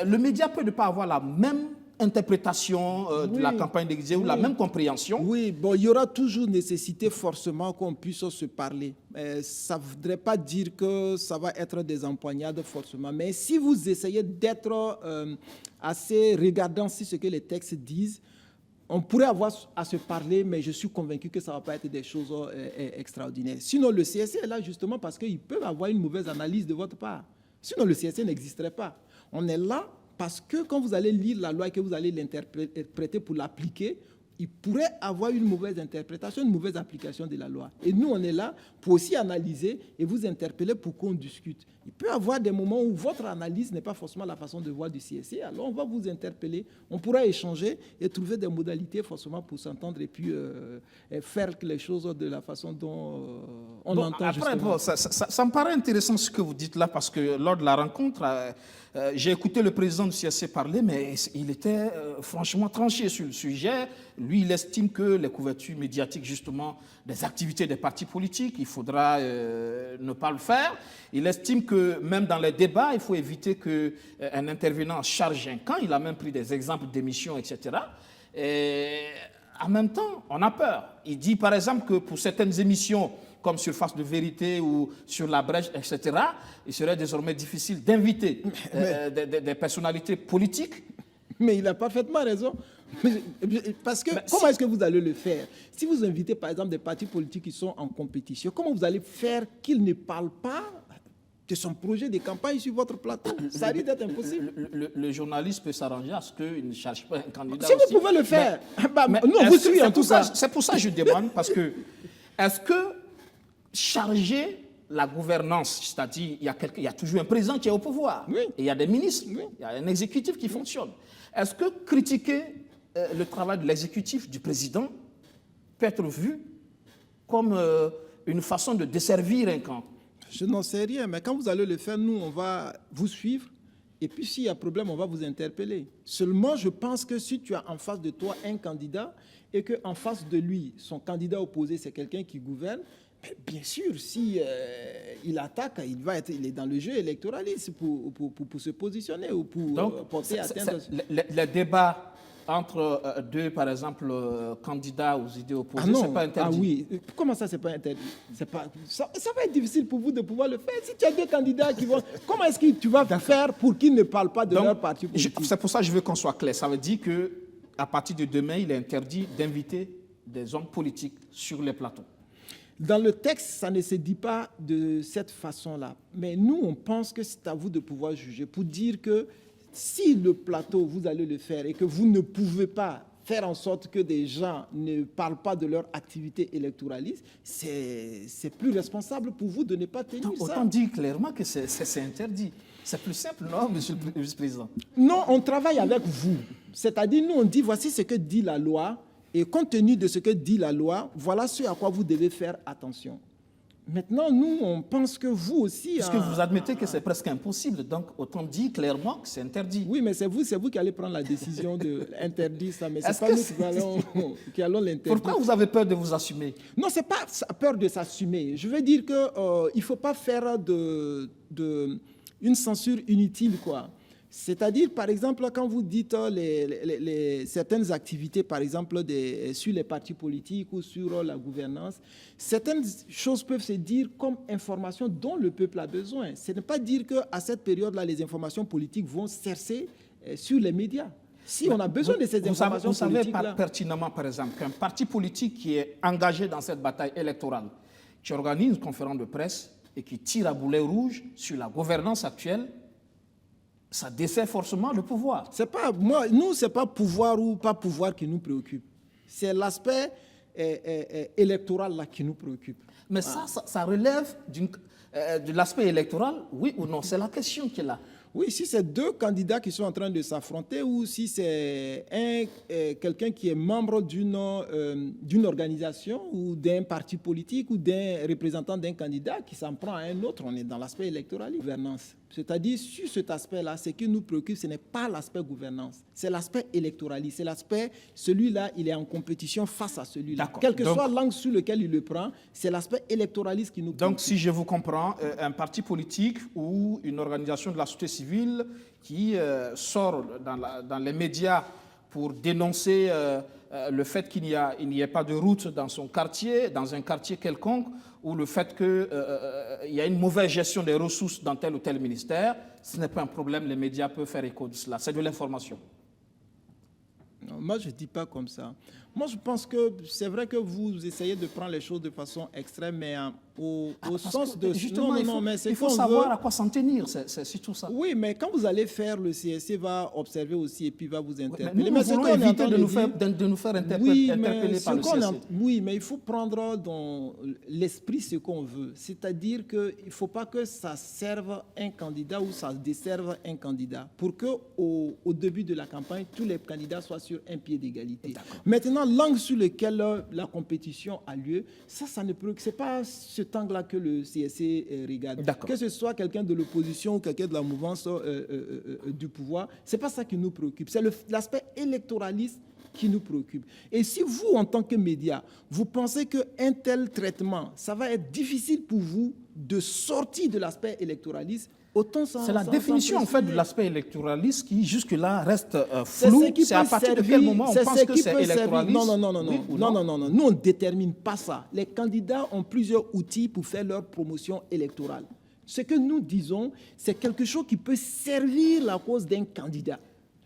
le média peut ne pas avoir la même interprétation de la campagne déguisée ou la même compréhension. Oui, bon, il y aura toujours nécessité forcément qu'on puisse se parler. Ça ne voudrait pas dire que ça va être des empoignades forcément, mais si vous essayez d'être assez regardant sur ce que les textes disent, on pourrait avoir à se parler, mais je suis convaincu que ça ne va pas être des choses extraordinaires. Sinon, le CSC est là justement parce qu'ils peuvent avoir une mauvaise analyse de votre part. Sinon, le CSC n'existerait pas. On est là parce que quand vous allez lire la loi et que vous allez l'interpréter pour l'appliquer, il pourrait avoir une mauvaise interprétation, une mauvaise application de la loi. Et nous, on est là pour aussi analyser et vous interpeller pour qu'on discute. Il peut y avoir des moments où votre analyse n'est pas forcément la façon de voir du CSC, alors on va vous interpeller, on pourra échanger et trouver des modalités forcément pour s'entendre et puis faire les choses de la façon dont on entend après, justement. Ça me paraît intéressant ce que vous dites là, parce que lors de la rencontre, j'ai écouté le président du CSC parler, mais il était franchement tranché sur le sujet. Lui, il estime que les couvertures médiatiques, justement, des activités des partis politiques, il faudra ne pas le faire. Il estime que même dans les débats, il faut éviter qu'un intervenant charge un camp. Il a même pris des exemples d'émissions, etc. Et en même temps, on a peur. Il dit, par exemple, que pour certaines émissions, comme Surface de Vérité ou sur la Brèche, etc., il serait désormais difficile d'inviter des personnalités politiques. Mais il a parfaitement raison. Parce que comment est-ce que vous allez le faire? Si vous invitez par exemple des partis politiques qui sont en compétition, comment vous allez faire qu'ils ne parlent pas de son projet de campagne sur votre plateau? Ça risque d'être impossible. Le journaliste peut s'arranger à ce qu'il ne cherche pas un candidat. Si vous pouvez le faire, nous on vous suit en tout cas. C'est pour ça que je demande, parce que est-ce que charger la gouvernance, c'est-à-dire il y a toujours un président qui est au pouvoir, et il y a des ministres, il y a un exécutif qui fonctionne. Est-ce que critiquer le travail de l'exécutif, du président, peut être vu comme une façon de desservir un camp? Je n'en sais rien, mais quand vous allez le faire, nous, on va vous suivre. Et puis, s'il y a problème, on va vous interpeller. Seulement, je pense que si tu as en face de toi un candidat et qu'en face de lui, son candidat opposé, c'est quelqu'un qui gouverne, bien sûr, si il attaque, il est dans le jeu électoraliste pour se positionner ou pour porter atteinte. Le débat entre deux, par exemple, candidats aux idées opposées, c'est pas interdit. Ah oui, comment ça, c'est pas interdit? Ça va être difficile pour vous de pouvoir le faire. Si tu as deux candidats qui vont... Comment est-ce que tu vas faire pour qu'ils ne parlent pas de leur parti politique? C'est pour ça que je veux qu'on soit clair. Ça veut dire qu'à partir de demain, il est interdit d'inviter des hommes politiques sur les plateaux. Dans le texte, ça ne se dit pas de cette façon-là. Mais nous, on pense que c'est à vous de pouvoir juger pour dire que si le plateau, vous allez le faire et que vous ne pouvez pas faire en sorte que des gens ne parlent pas de leur activité électoraliste, c'est plus responsable pour vous de ne pas tenir ça. Autant dire clairement que c'est interdit. C'est plus simple, non, monsieur le vice-président? Non, on travaille avec vous. C'est-à-dire, nous, on dit, voici ce que dit la loi, et compte tenu de ce que dit la loi, voilà ce à quoi vous devez faire attention. Maintenant, nous, on pense que vous aussi... Parce que vous admettez que c'est presque impossible, donc autant dire clairement que c'est interdit. Oui, mais c'est vous qui allez prendre la décision d'interdire ça, mais ce n'est pas nous qui allons l'interdire. Pourquoi vous avez peur de vous assumer? Non, ce n'est pas peur de s'assumer. Je veux dire qu'il ne faut pas faire une censure inutile, quoi. C'est-à-dire, par exemple, quand vous dites certaines activités, par exemple, sur les partis politiques ou sur la gouvernance, certaines choses peuvent se dire comme informations dont le peuple a besoin. Ce n'est pas dire qu'à cette période-là, les informations politiques vont cercer sur les médias. Si on a besoin de ces informations politiques... Vous savez pertinemment, par exemple, qu'un parti politique qui est engagé dans cette bataille électorale, qui organise une conférence de presse et qui tire à boulet rouge sur la gouvernance actuelle, ça dessert forcément le pouvoir. Nous, ce n'est pas pouvoir ou pas pouvoir qui nous préoccupe. C'est l'aspect électoral là, qui nous préoccupe. Mais ça relève de l'aspect électoral, oui ou non? C'est la question qui est là. Oui, si c'est deux candidats qui sont en train de s'affronter ou si c'est quelqu'un qui est membre d'une organisation ou d'un parti politique ou d'un représentant d'un candidat qui s'en prend à un autre, on est dans l'aspect électoral. Gouvernance. C'est-à-dire, sur cet aspect-là, ce qui nous préoccupe, ce n'est pas l'aspect gouvernance, c'est l'aspect électoraliste. C'est l'aspect, celui-là, il est en compétition face à celui-là. Quelle que soit l'angle sur lequel il le prend, c'est l'aspect électoraliste qui nous préoccupe. Donc, si je vous comprends, un parti politique ou une organisation de la société civile qui sort dans les médias pour dénoncer le fait qu'il n'y ait pas de route dans son quartier, dans un quartier quelconque, ou le fait qu'il y a une mauvaise gestion des ressources dans tel ou tel ministère, ce n'est pas un problème, les médias peuvent faire écho de cela. C'est de l'information. Moi, je ne dis pas comme ça. Moi, je pense que c'est vrai que vous essayez de prendre les choses de façon extrême, mais au sens de... Justement, il faut savoir à quoi s'en tenir, c'est surtout ça. Oui, mais quand vous allez faire, le CSC va observer aussi et puis va vous interpeller. Nous voulons éviter de nous faire interpeller par le CSC. Oui, mais il faut prendre dans l'esprit ce qu'on veut. C'est-à-dire qu'il ne faut pas que ça serve un candidat ou ça desserve un candidat. Pour qu'au début de la campagne, tous les candidats soient sur un pied d'égalité. Maintenant, l'angle sur lequel la compétition a lieu, ça ne préoccupe. C'est pas cet angle-là que le CSC regarde. Que ce soit quelqu'un de l'opposition ou quelqu'un de la mouvance du pouvoir, c'est pas ça qui nous préoccupe. C'est l'aspect électoraliste qui nous préoccupe. Et si vous, en tant que média, vous pensez qu'un tel traitement, ça va être difficile pour vous de sortir de l'aspect électoraliste, c'est la définition en fait de l'aspect électoraliste qui jusque-là reste flou. C'est à partir de quel moment on pense que c'est électoraliste? Non. Nous, on ne détermine pas ça. Les candidats ont plusieurs outils pour faire leur promotion électorale. Ce que nous disons, c'est quelque chose qui peut servir la cause d'un candidat.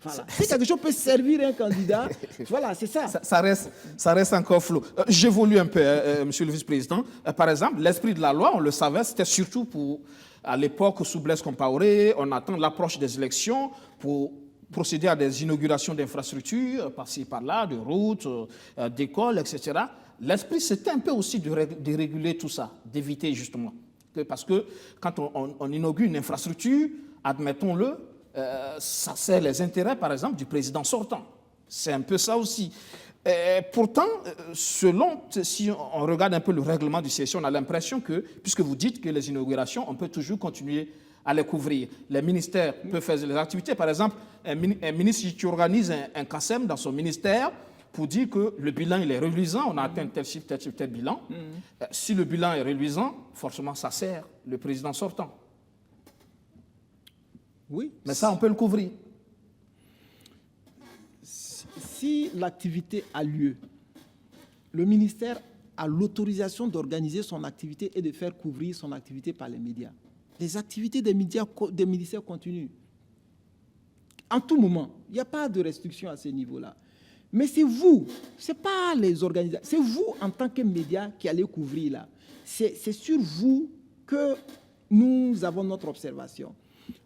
Voilà. Si quelque chose peut servir un candidat, voilà, c'est ça. Ça reste encore flou. J'évolue un peu, monsieur le vice-président. Par exemple, l'esprit de la loi, on le savait, c'était surtout pour, à l'époque, sous Blaise Compaoré, on attend l'approche des élections pour procéder à des inaugurations d'infrastructures, par-ci, par-là, de routes, d'écoles, etc. L'esprit, c'était un peu aussi de réguler tout ça, d'éviter justement. Parce que quand on inaugure une infrastructure, admettons-le, ça sert les intérêts, par exemple, du président sortant. C'est un peu ça aussi. Pourtant, si on regarde un peu le règlement du CSE, on a l'impression que, puisque vous dites que les inaugurations, on peut toujours continuer à les couvrir. Les ministères peuvent faire les activités. Par exemple, un ministre qui organise un CACEM dans son ministère pour dire que le bilan il est reluisant, on a atteint tel chiffre, tel bilan. Si le bilan est reluisant, forcément, ça sert le président sortant. Oui. Mais ça, on peut le couvrir. Si l'activité a lieu, le ministère a l'autorisation d'organiser son activité et de faire couvrir son activité par les médias. Les activités des ministères continuent. En tout moment, il n'y a pas de restriction à ce niveau-là. Mais c'est vous, ce n'est pas les organisateurs, c'est vous en tant que médias qui allez couvrir là. C'est sur vous que nous avons notre observation.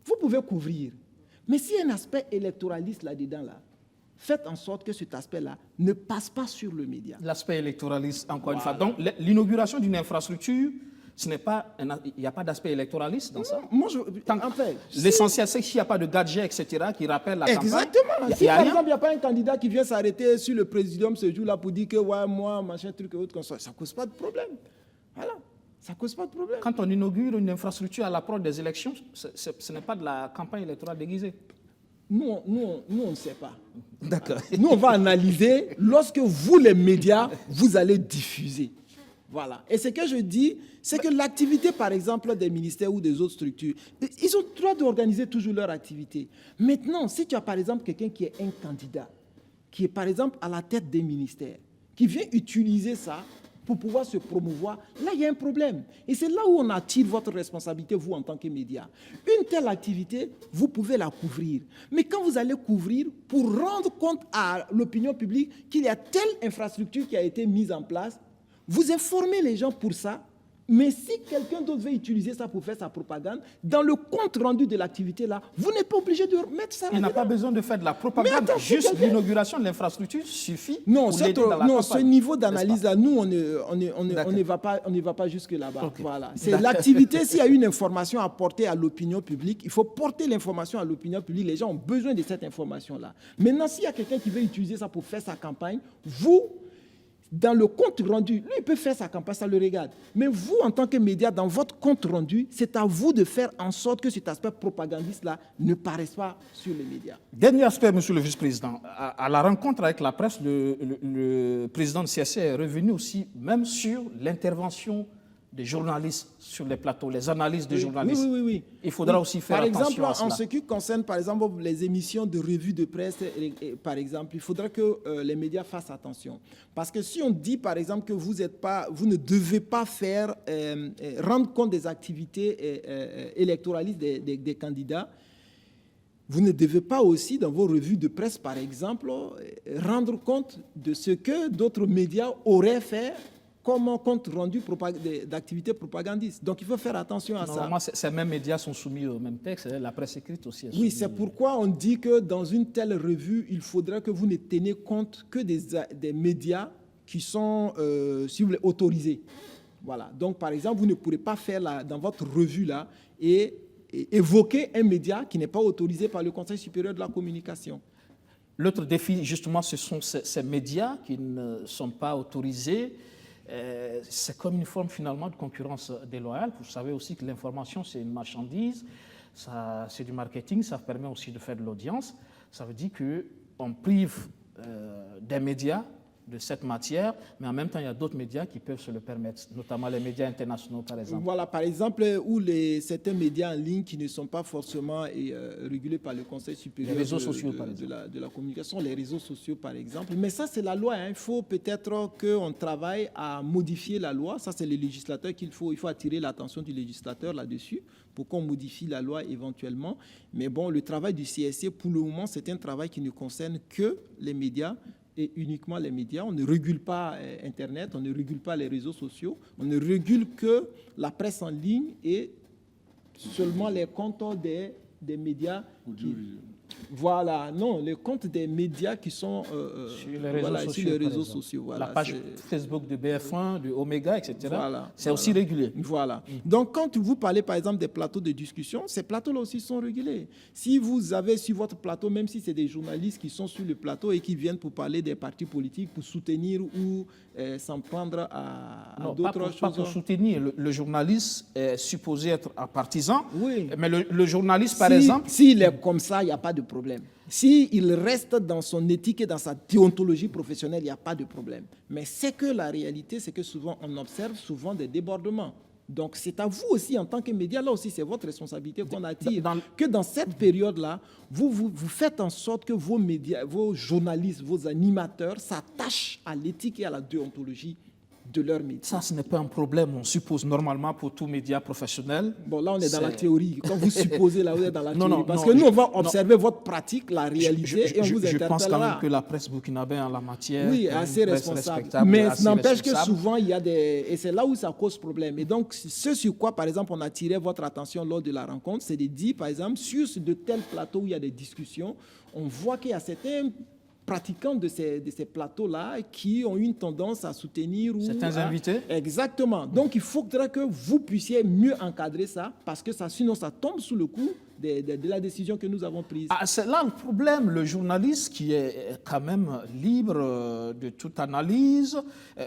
Vous pouvez couvrir, mais s'il y a un aspect électoraliste là-dedans, faites en sorte que cet aspect-là ne passe pas sur le média. L'aspect électoraliste, encore une fois. Donc, l'inauguration d'une infrastructure, il n'y a pas d'aspect électoraliste dans ça. L'essentiel, c'est qu'il n'y a pas de gadget, etc., qui rappelle la campagne. Exactement. Si, par exemple, il n'y a pas un candidat qui vient s'arrêter sur le présidium ce jour-là pour dire que, ouais, moi, machin, truc et autre, ça ne cause pas de problème. Voilà. Ça ne cause pas de problème. Quand on inaugure une infrastructure à l'approche des élections, ce n'est pas de la campagne électorale déguisée. Nous, on ne sait pas. D'accord. Nous, on va analyser lorsque vous, les médias, vous allez diffuser. Voilà. Et ce que je dis, c'est que l'activité, par exemple, des ministères ou des autres structures, ils ont le droit d'organiser toujours leur activité. Maintenant, si tu as, par exemple, quelqu'un qui est un candidat, qui est, par exemple, à la tête des ministères, qui vient utiliser ça pour pouvoir se promouvoir, là, il y a un problème. Et c'est là où on attire votre responsabilité, vous, en tant que média. Une telle activité, vous pouvez la couvrir. Mais quand vous allez couvrir, pour rendre compte à l'opinion publique qu'il y a telle infrastructure qui a été mise en place, vous informez les gens pour ça. Mais si quelqu'un d'autre veut utiliser ça pour faire sa propagande, dans le compte rendu de l'activité là, vous n'êtes pas obligé de mettre ça. Il n'a pas besoin de faire de la propagande. Juste l'inauguration de l'infrastructure suffit. Non, ce niveau d'analyse là, nous on ne va pas jusque là-bas. Okay. Voilà. C'est l'activité. S'il y a une information à porter à l'opinion publique, il faut porter l'information à l'opinion publique. Les gens ont besoin de cette information là. Maintenant, s'il y a quelqu'un qui veut utiliser ça pour faire sa campagne, vous, dans le compte rendu, lui, il peut faire sa campagne, ça le regarde. Mais vous, en tant que média, dans votre compte rendu, c'est à vous de faire en sorte que cet aspect propagandiste-là ne paraisse pas sur les médias. Dernier aspect, monsieur le vice-président. À la rencontre avec la presse, le président de CSE est revenu aussi même sur l'intervention des journalistes sur les plateaux, les analyses des journalistes. Oui. Il faudra aussi faire attention à cela. Par exemple, en ce qui concerne, par exemple, les émissions de revues de presse, par exemple, il faudra que les médias fassent attention. Parce que si on dit, par exemple, que vous ne devez pas rendre compte des activités électoralistes des candidats, vous ne devez pas aussi, dans vos revues de presse, par exemple, rendre compte de ce que d'autres médias auraient fait comme compte rendu d'activités propagandistes. Donc, il faut faire attention à ça. Normalement, ces mêmes médias sont soumis au même texte, la presse écrite aussi. Oui, c'est pourquoi on dit que dans une telle revue, il faudra que vous ne teniez compte que des médias qui sont, si vous voulez, autorisés. Voilà. Donc, par exemple, vous ne pourrez pas faire dans votre revue-là et évoquer un média qui n'est pas autorisé par le Conseil supérieur de la communication. L'autre défi, justement, ce sont ces médias qui ne sont pas autorisés. C'est comme une forme finalement de concurrence déloyale. Vous savez aussi que l'information, c'est une marchandise, c'est du marketing, ça permet aussi de faire de l'audience. Ça veut dire qu'on prive des médias cette matière, mais en même temps, il y a d'autres médias qui peuvent se le permettre, notamment les médias internationaux, par exemple. Voilà, par exemple, où certains médias en ligne qui ne sont pas forcément régulés par le Conseil supérieur les réseaux sociaux, par exemple. De la communication, les réseaux sociaux, par exemple. Mais ça, c'est la loi. Il faut peut-être qu'on travaille à modifier la loi. Ça, c'est le législateur il faut attirer l'attention du législateur là-dessus pour qu'on modifie la loi éventuellement. Mais bon, le travail du CSC, pour le moment, c'est un travail qui ne concerne que les médias et uniquement les médias. On ne régule pas Internet, on ne régule pas les réseaux sociaux, on ne régule que la presse en ligne et seulement les comptes des médias. Voilà, non, les comptes des médias qui sont sur les réseaux sociaux. Voilà, la page Facebook de BF1, de Omega, etc. Voilà, c'est aussi régulé. Voilà. Donc, quand vous parlez, par exemple, des plateaux de discussion, ces plateaux-là aussi sont régulés. Si vous avez sur votre plateau, même si c'est des journalistes qui sont sur le plateau et qui viennent pour parler des partis politiques, pour soutenir ou s'en prendre à d'autres choses. Pas pour soutenir. Le journaliste est supposé être un partisan. Oui. Mais le journaliste, par exemple... S'il est comme ça, il n'y a pas de problème. S'il reste dans son éthique et dans sa déontologie professionnelle, il n'y a pas de problème. Mais c'est que la réalité, c'est que souvent, on observe souvent des débordements. Donc, c'est à vous aussi, en tant que média, là aussi, c'est votre responsabilité qu'on attire. Que dans cette période-là, vous faites en sorte que vos médias, vos journalistes, vos animateurs s'attachent à l'éthique et à la déontologie de leur métier. Ça, ce n'est pas un problème, on suppose normalement pour tout média professionnel. Bon, là, on est dans la théorie. Quand vous supposez, là, vous êtes dans la théorie. Parce que nous, on va observer votre pratique, la réalité, et on vous interpellera. Je pense quand même que la presse burkinabé en la matière est assez responsable. Mais n'empêche que souvent, il y a des... Et c'est là où ça cause problème. Et donc, ce sur quoi, par exemple, on a attiré votre attention lors de la rencontre, c'est de dire, par exemple, sur de tels plateaux où il y a des discussions, on voit qu'il y a certains pratiquants de ces plateaux-là qui ont une tendance à soutenir... Certains invités. Exactement. Donc, il faudrait que vous puissiez mieux encadrer ça, parce que sinon, ça tombe sous le coup de la décision que nous avons prise. C'est là le problème. Le journaliste qui est quand même libre de toute analyse,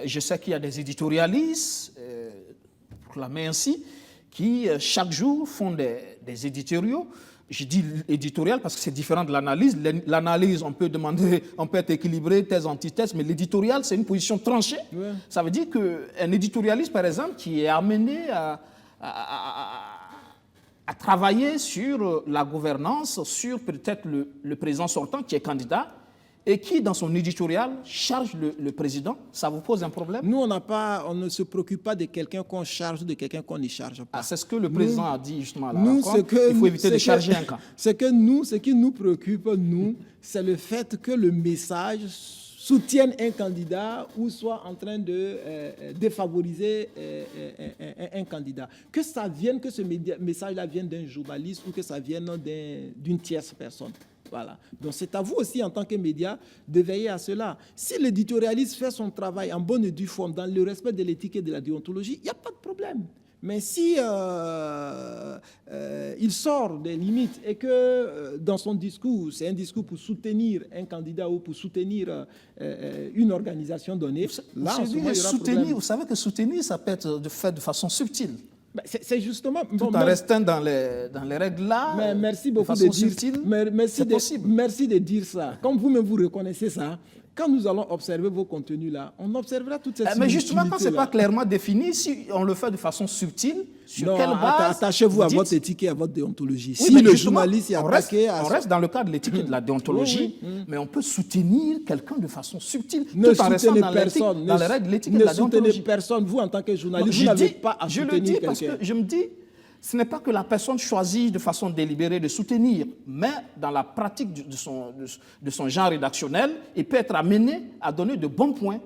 je sais qu'il y a des éditorialistes, pour la main ainsi, qui chaque jour font des éditoriaux. Je dis éditorial parce que c'est différent de l'analyse. L'analyse, on peut demander, on peut être équilibré, thèse, antithèse, mais l'éditorial, c'est une position tranchée. Ouais. Ça veut dire qu'un éditorialiste, par exemple, qui est amené à travailler sur la gouvernance, sur peut-être le président sortant qui est candidat, et qui, dans son éditorial, charge le président, ça vous pose un problème? Nous, on ne se préoccupe pas de quelqu'un qu'on charge ou de quelqu'un qu'on n'y charge pas. C'est ce que le président a dit justement à la rencontre. Il faut éviter de charger un camp. Ce qui nous préoccupe, nous, c'est le fait que le message soutienne un candidat ou soit en train de défavoriser un candidat. Que ce message-là vienne d'un journaliste ou que ça vienne d'une tierce personne. Voilà. Donc c'est à vous aussi, en tant que média, de veiller à cela. Si l'éditorialiste fait son travail en bonne et due forme, dans le respect de l'éthique et de la déontologie, il n'y a pas de problème. Mais si il sort des limites et que dans son discours, c'est un discours pour soutenir un candidat ou pour soutenir une organisation donnée, là, en ce moment, il y aura problème. Vous savez que soutenir, ça peut être fait de façon subtile. C'est justement... Tout en restant dans les règles là, mais merci beaucoup de façon subtile, c'est possible. Merci de dire ça. Comme vous-même vous reconnaissez ça, quand nous allons observer vos contenus là, on observera toute cette mais justement, quand ce n'est pas clairement défini, si on le fait de façon subtile, sur quelle base... Attachez-vous à votre éthique et à votre déontologie. Oui, si le journaliste est attaqué... On reste dans le cadre de l'éthique et de la déontologie, mais on peut soutenir quelqu'un de façon subtile, tout en restant dans les règles de l'éthique et de la déontologie. Ne soutenez personne, vous en tant que journaliste, vous n'avez pas à soutenir quelqu'un. Je le dis parce que je me dis, ce n'est pas que la personne choisit de façon délibérée de soutenir, mais dans la pratique de son genre rédactionnel, il peut être amené à donner de bons points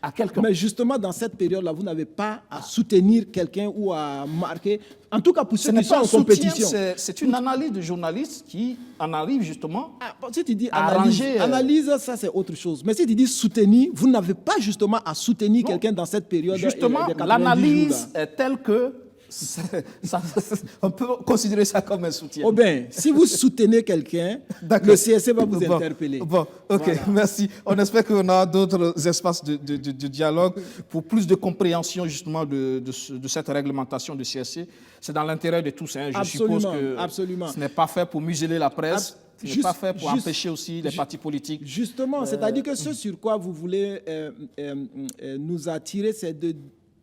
à quelqu'un. Mais justement, dans cette période-là, vous n'avez pas à soutenir quelqu'un ou à marquer, en tout cas pour ceux qui sont en compétition. C'est une analyse de journaliste qui en arrive justement si tu dis analyse, ça c'est autre chose. Mais si tu dis soutenir, vous n'avez pas justement à soutenir quelqu'un dans cette période. Justement, l'analyse est telle que On peut considérer ça comme un soutien. Oh bien, si vous soutenez quelqu'un, le CSC va vous interpeller. Bon, ok, voilà. Merci. On espère qu'on a d'autres espaces de dialogue pour plus de compréhension justement de cette réglementation du CSC. C'est dans l'intérêt de tous. Hein. Je suppose que ce n'est pas fait pour museler la presse. Ce n'est pas fait pour empêcher aussi les partis politiques. Justement, c'est-à-dire que ce sur quoi vous voulez nous attirer, c'est de...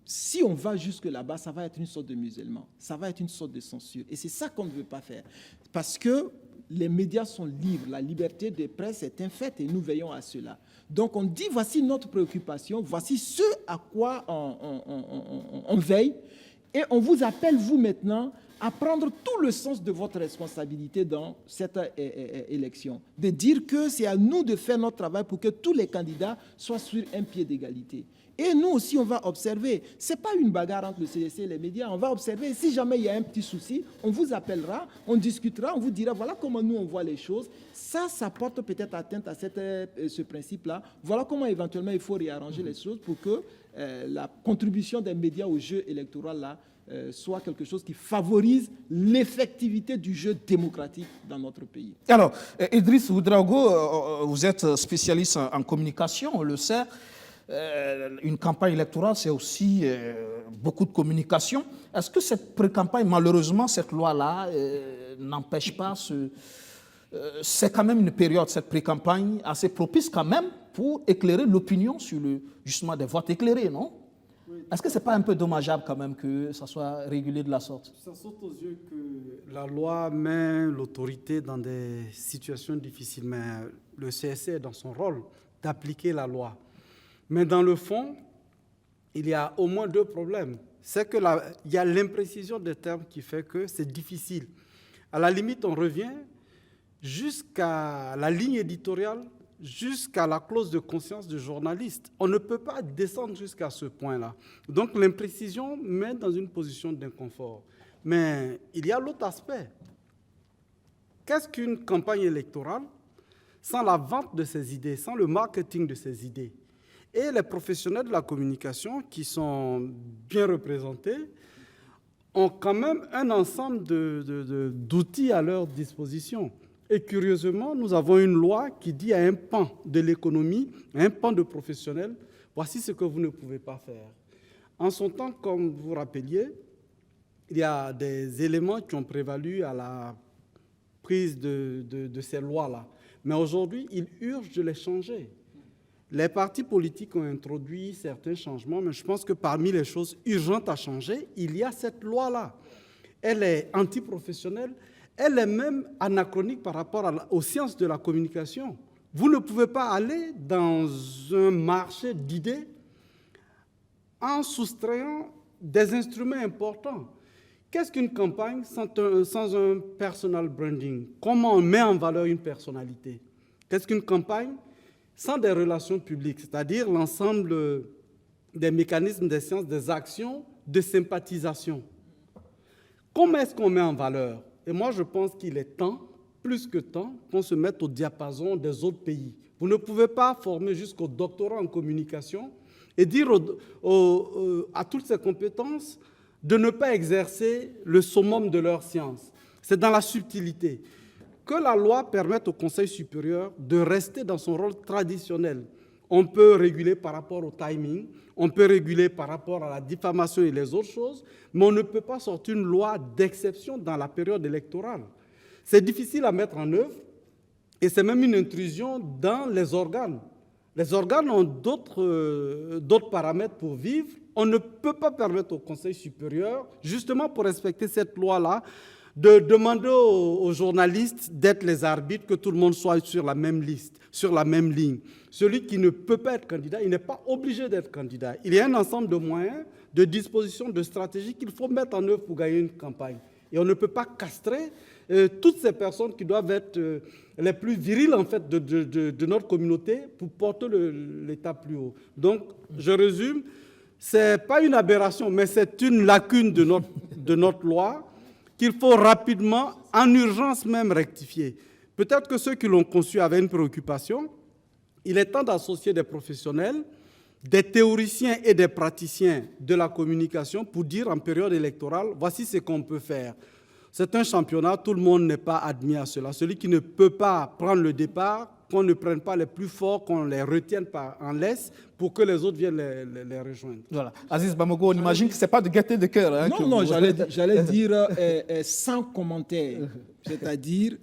Si on va jusque là-bas, ça va être une sorte de musellement, ça va être une sorte de censure. Et c'est ça qu'on ne veut pas faire. Parce que les médias sont libres, la liberté de presse est un fait et nous veillons à cela. Donc on dit, voici notre préoccupation, voici ce à quoi on veille. Et on vous appelle, vous maintenant, à prendre tout le sens de votre responsabilité dans cette élection. De dire que c'est à nous de faire notre travail pour que tous les candidats soient sur un pied d'égalité. Et nous aussi, on va observer. Ce n'est pas une bagarre entre le CDC et les médias. On va observer. Si jamais il y a un petit souci, on vous appellera, on discutera, on vous dira voilà comment nous, on voit les choses. Ça porte peut-être atteinte à ce principe-là. Voilà comment éventuellement il faut réarranger les choses pour que la contribution des médias au jeu électoral là, soit quelque chose qui favorise l'effectivité du jeu démocratique dans notre pays. Alors, Idriss Ouedraogo, vous êtes spécialiste en communication, on le sait. Une campagne électorale, c'est aussi beaucoup de communication. Est-ce que cette pré-campagne, malheureusement, cette loi-là n'empêche pas c'est quand même une période, cette pré-campagne, assez propice quand même pour éclairer l'opinion sur justement des votes éclairés, non? Est-ce que ce n'est pas un peu dommageable quand même que ça soit régulé de la sorte? Ça saute aux yeux que la loi met l'autorité dans des situations difficiles, mais le CSC est dans son rôle d'appliquer la loi. Mais dans le fond, il y a au moins deux problèmes. C'est qu'il y a l'imprécision des termes qui fait que c'est difficile. À la limite, on revient jusqu'à la ligne éditoriale, jusqu'à la clause de conscience du journaliste. On ne peut pas descendre jusqu'à ce point-là. Donc l'imprécision met dans une position d'inconfort. Mais il y a l'autre aspect. Qu'est-ce qu'une campagne électorale sans la vente de ses idées, sans le marketing de ses idées? Et les professionnels de la communication qui sont bien représentés ont quand même un ensemble d'outils à leur disposition. Et curieusement, nous avons une loi qui dit à un pan de l'économie, à un pan de professionnels, voici ce que vous ne pouvez pas faire. En son temps, comme vous rappeliez, il y a des éléments qui ont prévalu à la prise de ces lois-là. Mais aujourd'hui, il urge de les changer. Les partis politiques ont introduit certains changements, mais je pense que parmi les choses urgentes à changer, il y a cette loi-là. Elle est antiprofessionnelle, elle est même anachronique par rapport aux sciences de la communication. Vous ne pouvez pas aller dans un marché d'idées en soustrayant des instruments importants. Qu'est-ce qu'une campagne sans un personal branding? Comment on met en valeur une personnalité? Qu'est-ce qu'une campagne sans des relations publiques, c'est-à-dire l'ensemble des mécanismes des sciences, des actions de sympathisation? Comment est-ce qu'on met en valeur? Et moi, je pense qu'il est temps, plus que temps, qu'on se mette au diapason des autres pays. Vous ne pouvez pas former jusqu'au doctorat en communication et dire à toutes ces compétences de ne pas exercer le summum de leur science. C'est dans la subtilité. Que la loi permette au Conseil supérieur de rester dans son rôle traditionnel. On peut réguler par rapport au timing, on peut réguler par rapport à la diffamation et les autres choses, mais on ne peut pas sortir une loi d'exception dans la période électorale. C'est difficile à mettre en œuvre et c'est même une intrusion dans les organes. Les organes ont d'autres paramètres pour vivre. On ne peut pas permettre au Conseil supérieur, justement pour respecter cette loi-là, de demander aux journalistes d'être les arbitres, que tout le monde soit sur la même liste, sur la même ligne. Celui qui ne peut pas être candidat, il n'est pas obligé d'être candidat. Il y a un ensemble de moyens, de dispositions, de stratégies qu'il faut mettre en œuvre pour gagner une campagne. Et on ne peut pas castrer toutes ces personnes qui doivent être les plus viriles en fait, de notre communauté pour porter l'État plus haut. Donc, je résume, ce n'est pas une aberration, mais c'est une lacune de notre loi qu'il faut rapidement, en urgence même, rectifier. Peut-être que ceux qui l'ont conçu avaient une préoccupation. Il est temps d'associer des professionnels des théoriciens et des praticiens de la communication pour dire en période électorale, voici ce qu'on peut faire. C'est un championnat, tout le monde n'est pas admis à cela. Celui qui ne peut pas prendre le départ, qu'on ne prenne pas les plus forts, qu'on les retienne en laisse pour que les autres viennent les rejoindre. Voilà. Aziz Bamogo, on imagine que ce n'est pas de gaieté de cœur. Hein, non, j'allais dire sans commentaire. C'est-à-dire,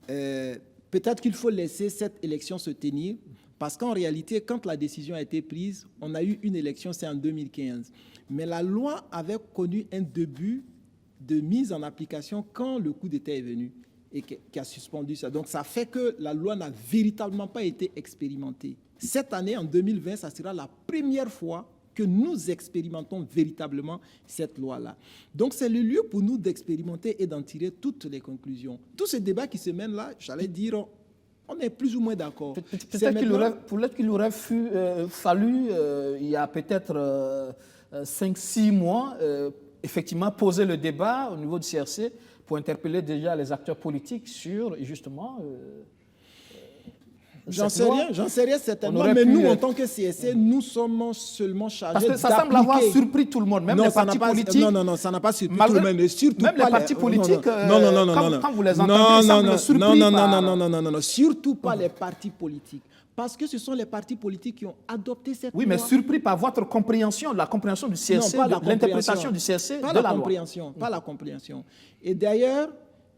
peut-être qu'il faut laisser cette élection se tenir, parce qu'en réalité, quand la décision a été prise, on a eu une élection, c'est en 2015. Mais la loi avait connu un début de mise en application quand le coup d'État est venu et qui a suspendu ça. Donc ça fait que la loi n'a véritablement pas été expérimentée. Cette année, en 2020, ça sera la première fois que nous expérimentons véritablement cette loi-là. Donc c'est le lieu pour nous d'expérimenter et d'en tirer toutes les conclusions. Tout ce débat qui se mène là, j'allais dire, on est plus ou moins d'accord. Peut-être qu'il aurait fallu, il y a peut-être 5-6 mois, effectivement poser le débat au niveau du CRC pour interpeller déjà les acteurs politiques sur, justement... J'en sais rien certainement, mais nous, en tant que CSC, nous sommes seulement chargés d'appliquer. Parce que ça semble avoir surpris tout le monde, même les partis politiques. Non, ça n'a pas surpris tout le monde, et surtout même pas les partis politiques, quand vous les entendez, ça semble surpris non, surtout pas les partis politiques. Parce que ce sont les partis politiques qui ont adopté cette loi. Oui, mais surpris par votre compréhension, la compréhension du CRC, l'interprétation du CRC de la loi. Pas la compréhension. Et d'ailleurs,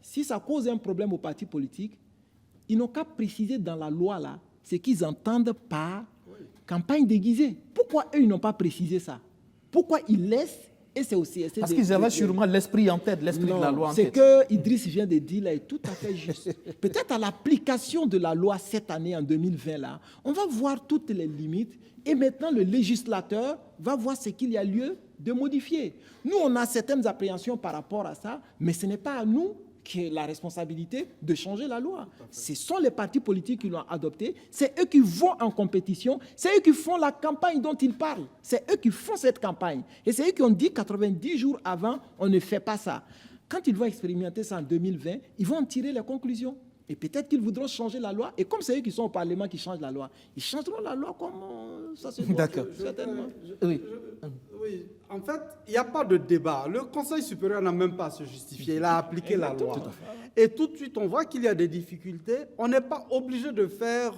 si ça cause un problème aux partis politiques, ils n'ont qu'à préciser dans la loi là ce qu'ils entendent par campagne déguisée. Pourquoi eux, ils n'ont pas précisé ça? Pourquoi ils laissent, et c'est au CRC... Parce qu'ils avaient sûrement l'esprit en tête, l'esprit de la loi en tête. C'est que Idriss vient de dire là est tout à fait juste. Peut-être à l'application de la loi cette année, en 2020, là, on va voir toutes les limites et maintenant le législateur va voir ce qu'il y a lieu de modifier. Nous, on a certaines appréhensions par rapport à ça, mais ce n'est pas à nous qui est la responsabilité de changer la loi. Ce sont les partis politiques qui l'ont adopté, c'est eux qui vont en compétition, c'est eux qui font la campagne dont ils parlent, c'est eux qui font cette campagne. Et c'est eux qui ont dit 90 jours avant, on ne fait pas ça. Quand ils vont expérimenter ça en 2020, ils vont en tirer les conclusions. Et peut-être qu'ils voudront changer la loi. Et comme c'est eux qui sont au Parlement qui changent la loi, ils changeront la loi comme ça se doit. D'accord. Certainement. Oui, en fait, il n'y a pas de débat. Le Conseil supérieur n'a même pas à se justifier. Il a appliqué la loi. Et tout de suite, on voit qu'il y a des difficultés. On n'est pas obligé de faire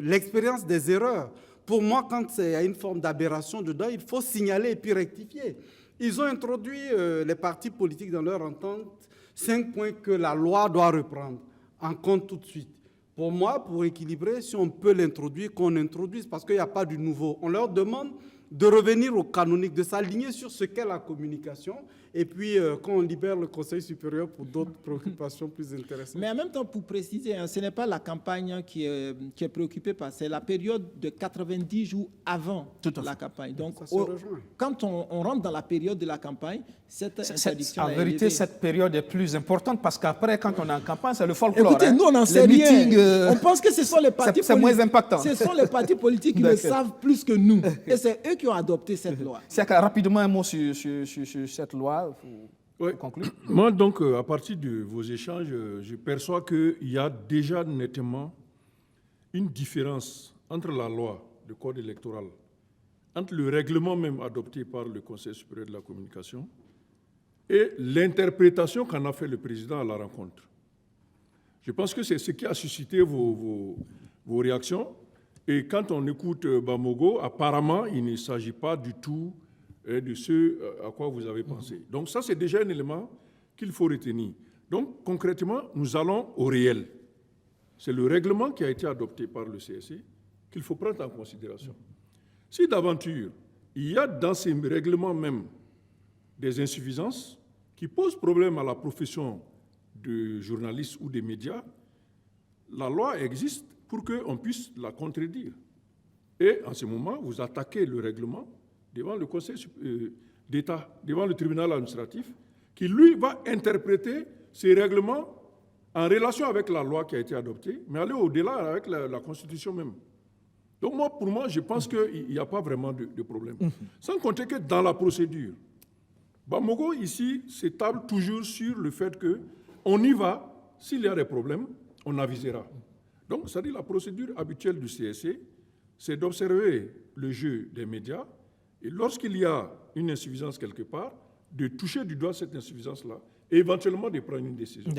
l'expérience des erreurs. Pour moi, quand il y a une forme d'aberration dedans, il faut signaler et puis rectifier. Ils ont introduit, les partis politiques, dans leur entente, 5 points que la loi doit reprendre en compte tout de suite. Pour moi, pour équilibrer, si on peut l'introduire, qu'on introduise, parce qu'il n'y a pas du nouveau. On leur demande de revenir au canonique, de s'aligner sur ce qu'est la communication, et puis quand on libère le Conseil supérieur pour d'autres préoccupations plus intéressantes. Mais en même temps, pour préciser, ce n'est pas la campagne qui est préoccupée par, c'est la période de 90 jours avant la campagne. Donc, quand on rentre dans la période de la campagne, cette interdiction en vérité, cette période est plus importante parce qu'après, quand on est en campagne, c'est le folklore. Écoutez, nous, on n'en sait rien. On pense que ce sont les partis politiques. C'est moins impactant. Ce sont les partis politiques qui le savent plus que nous. Et c'est eux qui ont adopté cette loi. C'est rapidement un mot sur cette loi. Oui. Moi, donc, à partir de vos échanges, je perçois qu'il y a déjà nettement une différence entre la loi, le code électoral, entre le règlement même adopté par le Conseil supérieur de la communication et l'interprétation qu'en a fait le président à la rencontre. Je pense que c'est ce qui a suscité vos réactions. Et quand on écoute Bamogo, apparemment, il ne s'agit pas du tout de ce à quoi vous avez pensé. Donc ça, c'est déjà un élément qu'il faut retenir. Donc concrètement, nous allons au réel. C'est le règlement qui a été adopté par le CSC qu'il faut prendre en considération. Si d'aventure, il y a dans ces règlements même des insuffisances qui posent problème à la profession de journaliste ou des médias, la loi existe pour qu'on puisse la contredire. Et en ce moment, vous attaquez le règlement devant le Conseil d'État, devant le tribunal administratif, qui, lui, va interpréter ces règlements en relation avec la loi qui a été adoptée, mais aller au-delà avec la Constitution même. Donc pour moi, je pense qu'il n'y a pas vraiment de problème. Sans compter que dans la procédure, Bamogo, ici, s'étable toujours sur le fait qu'on y va, s'il y a des problèmes, on avisera. Donc, ça dit la procédure habituelle du CSC, c'est d'observer le jeu des médias et lorsqu'il y a une insuffisance quelque part, de toucher du doigt cette insuffisance-là et éventuellement de prendre une décision.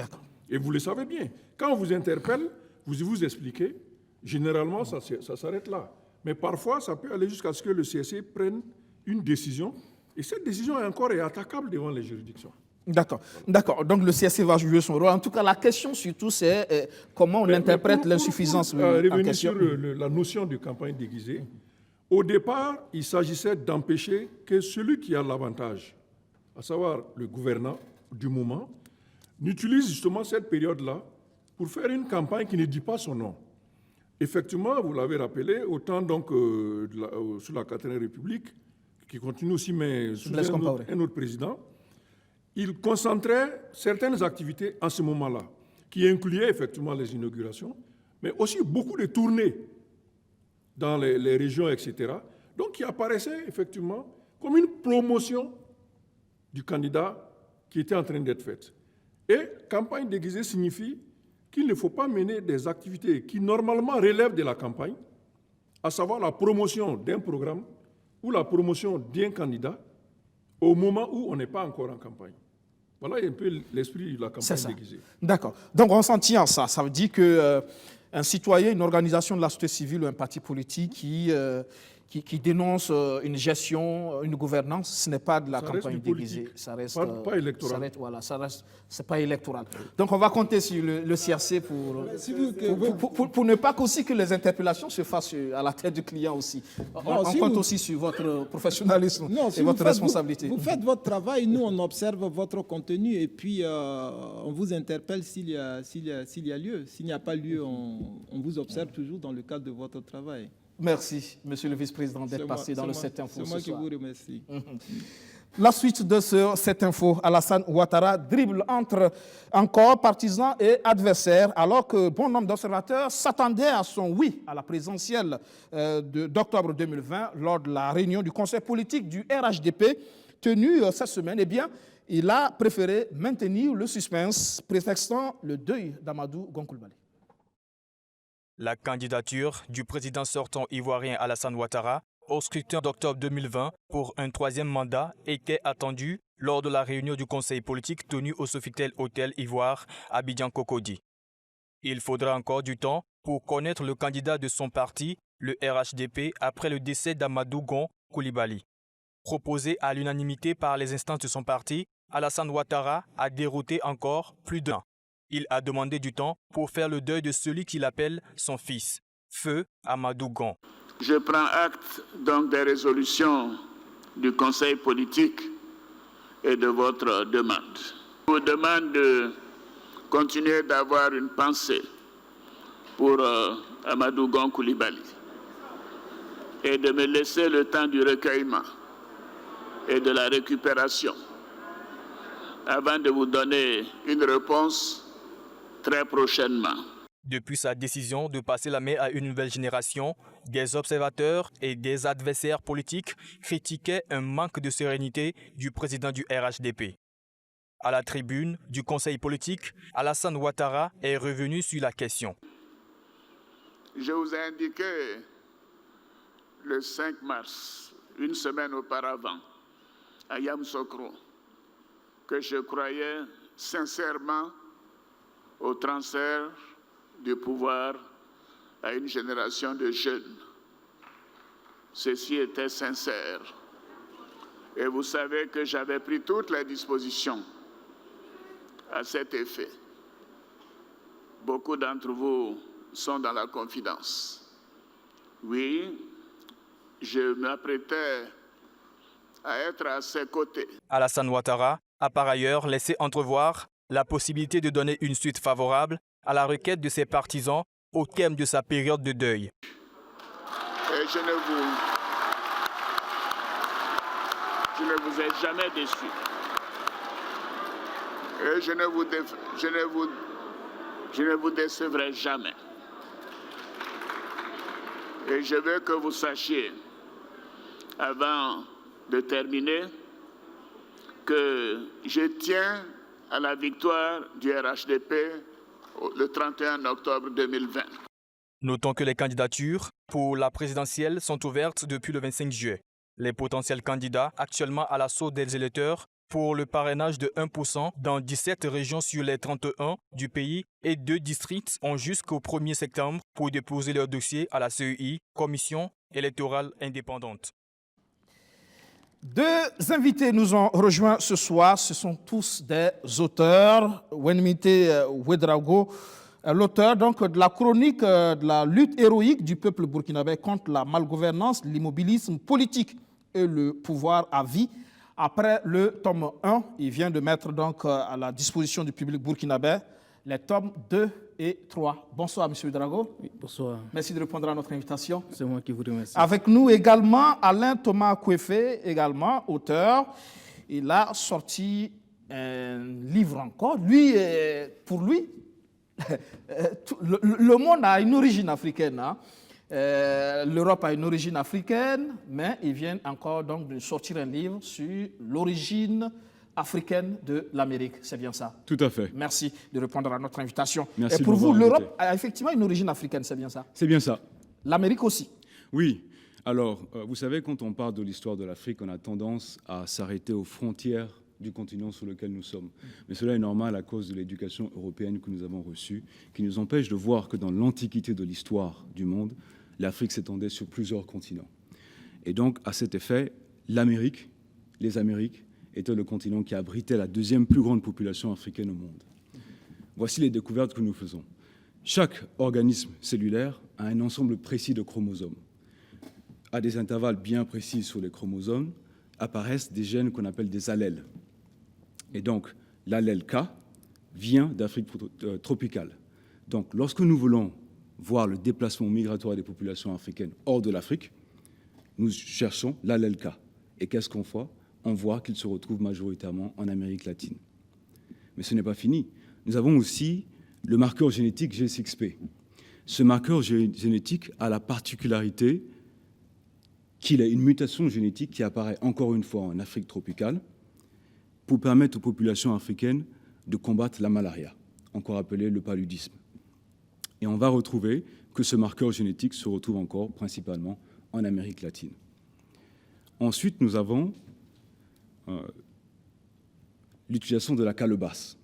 Et vous le savez bien, quand on vous interpelle, vous expliquez, généralement ça s'arrête là. Mais parfois, ça peut aller jusqu'à ce que le CSE prenne une décision et cette décision est attaquable devant les juridictions. D'accord. Donc le CSE va jouer son rôle. En tout cas, la question surtout, c'est comment on interprète l'insuffisance en question. Revenir sur la notion de campagne déguisée, au départ, il s'agissait d'empêcher que celui qui a l'avantage, à savoir le gouvernant du moment, n'utilise justement cette période-là pour faire une campagne qui ne dit pas son nom. Effectivement, vous l'avez rappelé, au temps donc, sous la 4e République, qui continue aussi, mais sous un autre président, il concentrait certaines activités en ce moment-là, qui incluaient effectivement les inaugurations, mais aussi beaucoup de tournées dans les régions, etc. Donc, qui apparaissait effectivement comme une promotion du candidat qui était en train d'être faite. Et campagne déguisée signifie qu'il ne faut pas mener des activités qui normalement relèvent de la campagne, à savoir la promotion d'un programme ou la promotion d'un candidat au moment où on n'est pas encore en campagne. Voilà un peu l'esprit de la campagne déguisée. D'accord. Donc on s'en tient à ça. Ça veut dire qu'un citoyen, une organisation de la société civile ou un parti politique qui dénonce une gestion, une gouvernance, ce n'est pas de la campagne déguisée. Ça reste pas électoral. C'est pas électoral. Donc on va compter sur le CRC pour ne pas qu'aussi que les interpellations se fassent à la tête du client aussi. On compte aussi sur votre professionnalisme et votre responsabilité. Vous faites votre travail, nous on observe votre contenu et puis on vous interpelle s'il y a lieu. S'il n'y a pas lieu, on vous observe toujours dans le cadre de votre travail. Merci, Monsieur le Vice-président, d'être passé dans le 7 Info. C'est moi qui vous remercie. La suite de ce 7 Info, Alassane Ouattara dribble entre encore partisans et adversaires, alors que bon nombre d'observateurs s'attendaient à son oui à la présidentielle d'octobre 2020 lors de la réunion du conseil politique du RHDP tenue cette semaine. Eh bien, il a préféré maintenir le suspense, prétextant le deuil d'Amadou Gon Coulibaly. La candidature du président sortant ivoirien Alassane Ouattara au scrutin d'octobre 2020 pour un 3e mandat était attendue lors de la réunion du conseil politique tenue au Sofitel Hôtel Ivoire à Abidjan-Cocody. Il faudra encore du temps pour connaître le candidat de son parti, le RHDP, après le décès d'Amadou Gon Coulibaly. Proposé à l'unanimité par les instances de son parti, Alassane Ouattara a dérouté encore plus d'un. Il a demandé du temps pour faire le deuil de celui qu'il appelle son fils, Feu Amadou Gon. Je prends acte donc des résolutions du Conseil politique et de votre demande. Je vous demande de continuer d'avoir une pensée pour Amadou Gon Coulibaly et de me laisser le temps du recueillement et de la récupération avant de vous donner une réponse très prochainement. Depuis sa décision de passer la main à une nouvelle génération, des observateurs et des adversaires politiques critiquaient un manque de sérénité du président du RHDP. À la tribune du conseil politique, Alassane Ouattara est revenu sur la question. Je vous ai indiqué le 5 mars, une semaine auparavant, à Yamoussoukro, que je croyais sincèrement au transfert du pouvoir à une génération de jeunes. Ceci était sincère. Et vous savez que j'avais pris toutes les dispositions à cet effet. Beaucoup d'entre vous sont dans la confidence. Oui, je m'apprêtais à être à ses côtés. Alassane Ouattara a par ailleurs laissé entrevoir la possibilité de donner une suite favorable à la requête de ses partisans au terme de sa période de deuil. Et je ne vous ai jamais déçu. Et je ne vous décevrai jamais. Et je veux que vous sachiez, avant de terminer, que je tiens à la victoire du RHDP le 31 octobre 2020. Notons que les candidatures pour la présidentielle sont ouvertes depuis le 25 juillet. Les potentiels candidats actuellement à l'assaut des électeurs pour le parrainage de 1% dans 17 régions sur les 31 du pays et 2 districts ont jusqu'au 1er septembre pour déposer leur dossier à la CEI, Commission électorale indépendante. 2 invités nous ont rejoints ce soir. Ce sont tous des auteurs. Wenmite Ouedraogo, l'auteur donc de la chronique de la lutte héroïque du peuple burkinabé contre la malgouvernance, l'immobilisme politique et le pouvoir à vie. Après le tome 1, il vient de mettre donc à la disposition du public burkinabé les tomes 2 et 3. Bonsoir, M. Ouedraogo. Oui, bonsoir. Merci de répondre à notre invitation. C'est moi qui vous remercie. Avec nous également Alain Thomas Kouefé, également auteur. Il a sorti un livre encore. Lui, pour lui, le monde a une origine africaine. Hein. L'Europe a une origine africaine, mais il vient encore donc de sortir un livre sur l'origine africaine de l'Amérique. C'est bien ça? Tout à fait. Merci de répondre à notre invitation. Merci. Et pour vous, l'Europe a effectivement une origine africaine, c'est bien ça? C'est bien ça. L'Amérique aussi? Oui. Alors, vous savez, quand on parle de l'histoire de l'Afrique, on a tendance à s'arrêter aux frontières du continent sur lequel nous sommes. Mais cela est normal à cause de l'éducation européenne que nous avons reçue, qui nous empêche de voir que dans l'antiquité de l'histoire du monde, l'Afrique s'étendait sur plusieurs continents. Et donc, à cet effet, l'Amérique, les Amériques, était le continent qui abritait la 2e plus grande population africaine au monde. Voici les découvertes que nous faisons. Chaque organisme cellulaire a un ensemble précis de chromosomes. À des intervalles bien précis sur les chromosomes, apparaissent des gènes qu'on appelle des allèles. Et donc, l'allèle K vient d'Afrique tropicale. Donc, lorsque nous voulons voir le déplacement migratoire des populations africaines hors de l'Afrique, nous cherchons l'allèle K. Et qu'est-ce qu'on voit? On voit qu'il se retrouve majoritairement en Amérique latine. Mais ce n'est pas fini. Nous avons aussi le marqueur génétique G6P. Ce marqueur génétique a la particularité qu'il a une mutation génétique qui apparaît encore une fois en Afrique tropicale pour permettre aux populations africaines de combattre la malaria, encore appelée le paludisme. Et on va retrouver que ce marqueur génétique se retrouve encore principalement en Amérique latine. Ensuite, nous avons l'utilisation de la calebasse.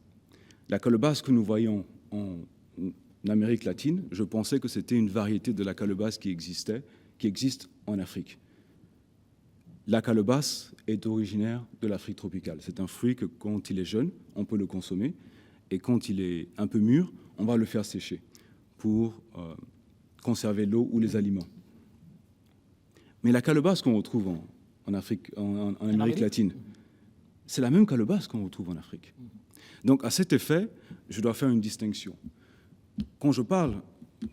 La calebasse que nous voyons en Amérique latine, je pensais que c'était une variété de la calebasse qui existe en Afrique. La calebasse est originaire de l'Afrique tropicale. C'est un fruit que quand il est jeune, on peut le consommer, et quand il est un peu mûr, on va le faire sécher pour conserver l'eau ou les aliments. Mais la calebasse qu'on retrouve en Amérique latine, c'est la même calebasse qu'on retrouve en Afrique. Donc, à cet effet, je dois faire une distinction. Quand je parle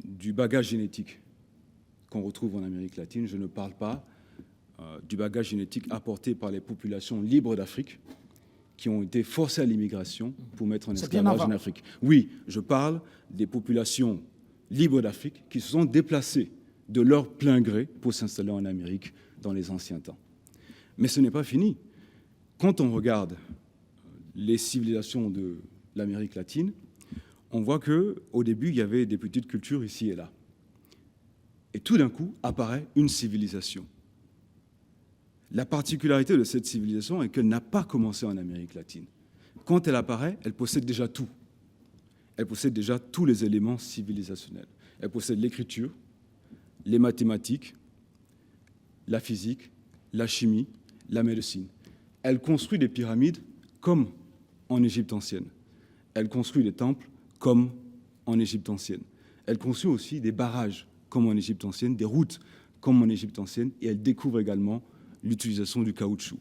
du bagage génétique qu'on retrouve en Amérique latine, je ne parle pas du bagage génétique apporté par les populations libres d'Afrique qui ont été forcées à l'immigration pour mettre en esclavage en Afrique. Oui, je parle des populations libres d'Afrique qui se sont déplacées de leur plein gré pour s'installer en Amérique dans les anciens temps. Mais ce n'est pas fini. Quand on regarde les civilisations de l'Amérique latine, on voit qu'au début, il y avait des petites cultures ici et là. Et tout d'un coup, apparaît une civilisation. La particularité de cette civilisation est qu'elle n'a pas commencé en Amérique latine. Quand elle apparaît, elle possède déjà tout. Elle possède déjà tous les éléments civilisationnels. Elle possède l'écriture, les mathématiques, la physique, la chimie, la médecine. Elle construit des pyramides comme en Égypte ancienne. Elle construit des temples comme en Égypte ancienne. Elle construit aussi des barrages comme en Égypte ancienne, des routes comme en Égypte ancienne, et elle découvre également l'utilisation du caoutchouc.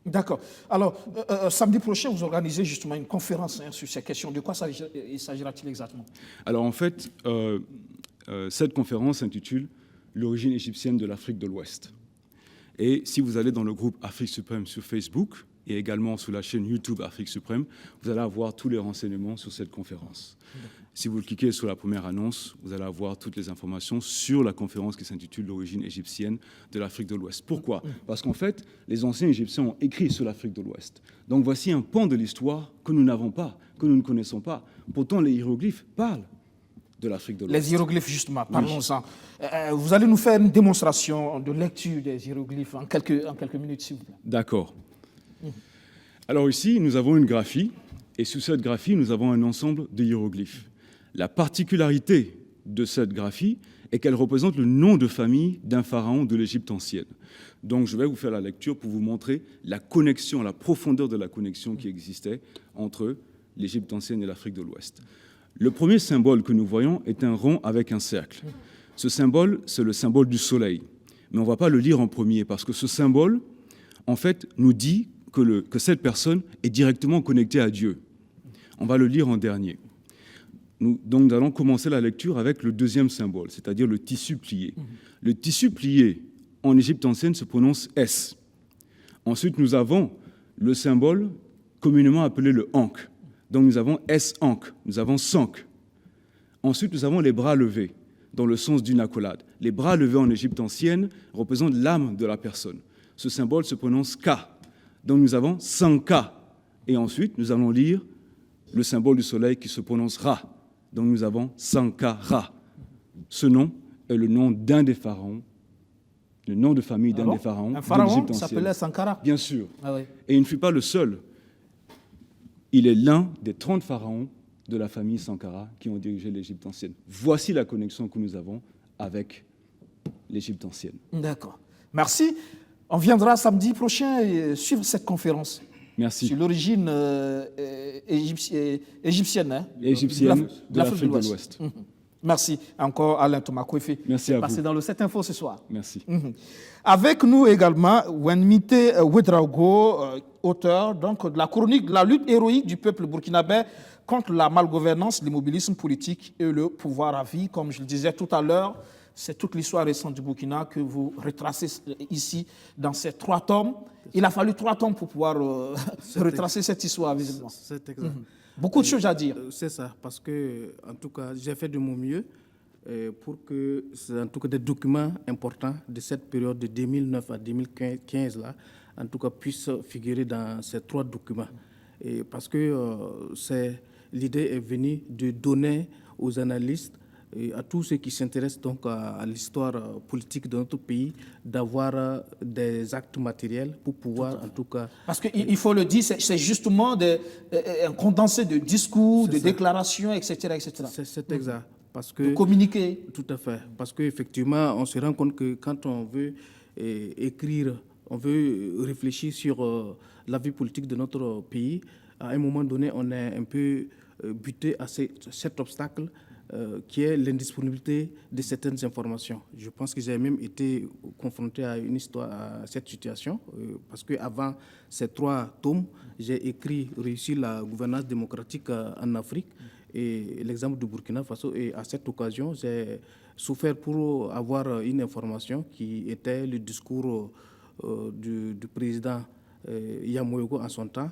D'accord. Alors, samedi prochain, vous organisez justement une conférence sur ces questions. De quoi s'agira-t-il exactement? Alors, en fait, cette conférence s'intitule « L'origine égyptienne de l'Afrique de l'Ouest ». Et si vous allez dans le groupe Afrique Suprême sur Facebook et également sur la chaîne YouTube Afrique Suprême, vous allez avoir tous les renseignements sur cette conférence. Si vous cliquez sur la première annonce, vous allez avoir toutes les informations sur la conférence qui s'intitule « L'origine égyptienne de l'Afrique de l'Ouest ». Pourquoi? Parce qu'en fait, les anciens Égyptiens ont écrit sur l'Afrique de l'Ouest. Donc voici un pan de l'histoire que nous n'avons pas, que nous ne connaissons pas. Pourtant, les hiéroglyphes parlent de l'Afrique de l'Ouest. Les hiéroglyphes, justement, parlons-en. Vous allez nous faire une démonstration de lecture des hiéroglyphes en quelques minutes, s'il vous plaît. D'accord. Alors ici, nous avons une graphie, et sous cette graphie, nous avons un ensemble de hiéroglyphes. La particularité de cette graphie est qu'elle représente le nom de famille d'un pharaon de l'Égypte ancienne. Donc je vais vous faire la lecture pour vous montrer la connexion, la profondeur de la connexion qui existait entre l'Égypte ancienne et l'Afrique de l'Ouest. Le premier symbole que nous voyons est un rond avec un cercle. Ce symbole, c'est le symbole du soleil. Mais on ne va pas le lire en premier parce que ce symbole, en fait, nous dit que cette personne est directement connectée à Dieu. On va le lire en dernier. Nous allons commencer la lecture avec le deuxième symbole, c'est-à-dire le tissu plié. Le tissu plié, en Égypte ancienne, se prononce S. Ensuite, nous avons le symbole communément appelé le Ankh. Donc nous avons S-Ankh, nous avons Sank. Ensuite, nous avons les bras levés, dans le sens d'une accolade. Les bras levés en Égypte ancienne représentent l'âme de la personne. Ce symbole se prononce Ka. Donc nous avons Sanka. Et ensuite, nous allons lire le symbole du soleil qui se prononce Ra. Donc nous avons Sankara. Ce nom est le nom d'un des pharaons, le nom de famille d'un des pharaons. Un pharaon s'appelait Sankara. Bien sûr. Ah oui. Et il ne fut pas le seul. Il est l'un des 30 pharaons de la famille Sankara qui ont dirigé l'Égypte ancienne. Voici la connexion que nous avons avec l'Égypte ancienne. D'accord. Merci. On viendra samedi prochain suivre cette conférence. Merci. Sur l'origine égyptienne, hein, égyptienne de l'Afrique de l'Ouest. Merci encore Alain Thomas Kouefi. Merci à vous. Passé dans le 7 Info ce soir. Merci. Avec nous également Wenmite Ouedraogo, auteur donc, de la chronique de la lutte héroïque du peuple burkinabé contre la malgouvernance, l'immobilisme politique et le pouvoir à vie. Comme je le disais tout à l'heure, c'est toute l'histoire récente du Burkina que vous retracez ici dans ces 3 tomes. Il a fallu 3 tomes pour pouvoir retracer cette histoire, visiblement. C'est exact. Beaucoup de choses à dire. C'est ça, parce que, en tout cas, j'ai fait de mon mieux pour que, en tout cas, des documents importants de cette période de 2009 à 2015, là, en tout cas, puissent figurer dans ces 3 documents. Et parce que l'idée est venue de donner aux analystes et à tous ceux qui s'intéressent donc à l'histoire politique de notre pays, d'avoir des actes matériels pour pouvoir, en tout cas... Parce qu'il faut le dire, c'est justement un condensé de discours, de déclarations, etc. C'est exact. Parce que, de communiquer. Tout à fait. Parce qu'effectivement, on se rend compte que quand on veut écrire, on veut réfléchir sur la vie politique de notre pays, à un moment donné, on est un peu buté à cet obstacle qui est l'indisponibilité de certaines informations. Je pense que j'ai même été confronté à cette situation, parce qu'avant ces 3 tomes, j'ai écrit « Réussir la gouvernance démocratique en Afrique » et l'exemple du Burkina Faso. Et à cette occasion, j'ai souffert pour avoir une information qui était le discours du président Yamoyogo en son temps,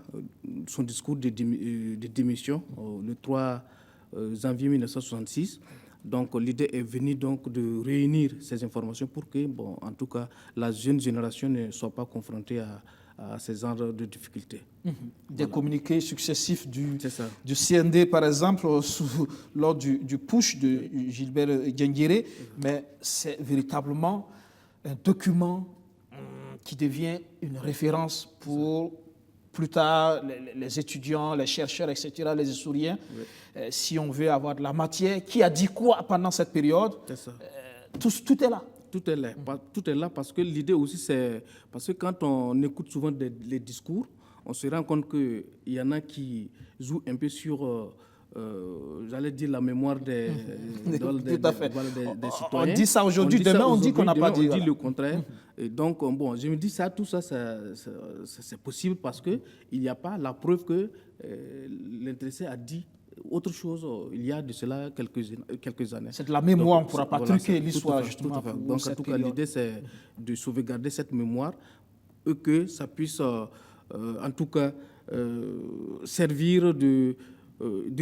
son discours de démission le 3 janvier 1966. Donc l'idée est venue donc de réunir ces informations pour que, bon, en tout cas, la jeune génération ne soit pas confrontée à ces genres de difficultés. Des communiqués successifs du CND, par exemple, lors du push de Gilbert Diendéré, mais c'est véritablement un document qui devient une référence pour plus tard les étudiants, les chercheurs, etc., les historiens. Oui. Si on veut avoir de la matière, qui a dit quoi pendant cette période, tout est là. Tout est là. Tout est là parce que l'idée aussi, c'est... Parce que quand on écoute souvent les discours, on se rend compte qu'il y en a qui jouent un peu sur... j'allais dire la mémoire des citoyens. On dit ça aujourd'hui, demain on dit qu'on n'a pas dit. On dit le contraire. Et donc, bon, je me dis tout ça, c'est possible parce qu'il n'y a pas la preuve que l'intéressé a dit autre chose il y a de cela quelques années. C'est de la mémoire, on ne pourra pas truquer l'histoire, justement. Donc, en tout cas, l'idée, c'est de sauvegarder cette mémoire et que ça puisse, en tout cas, servir de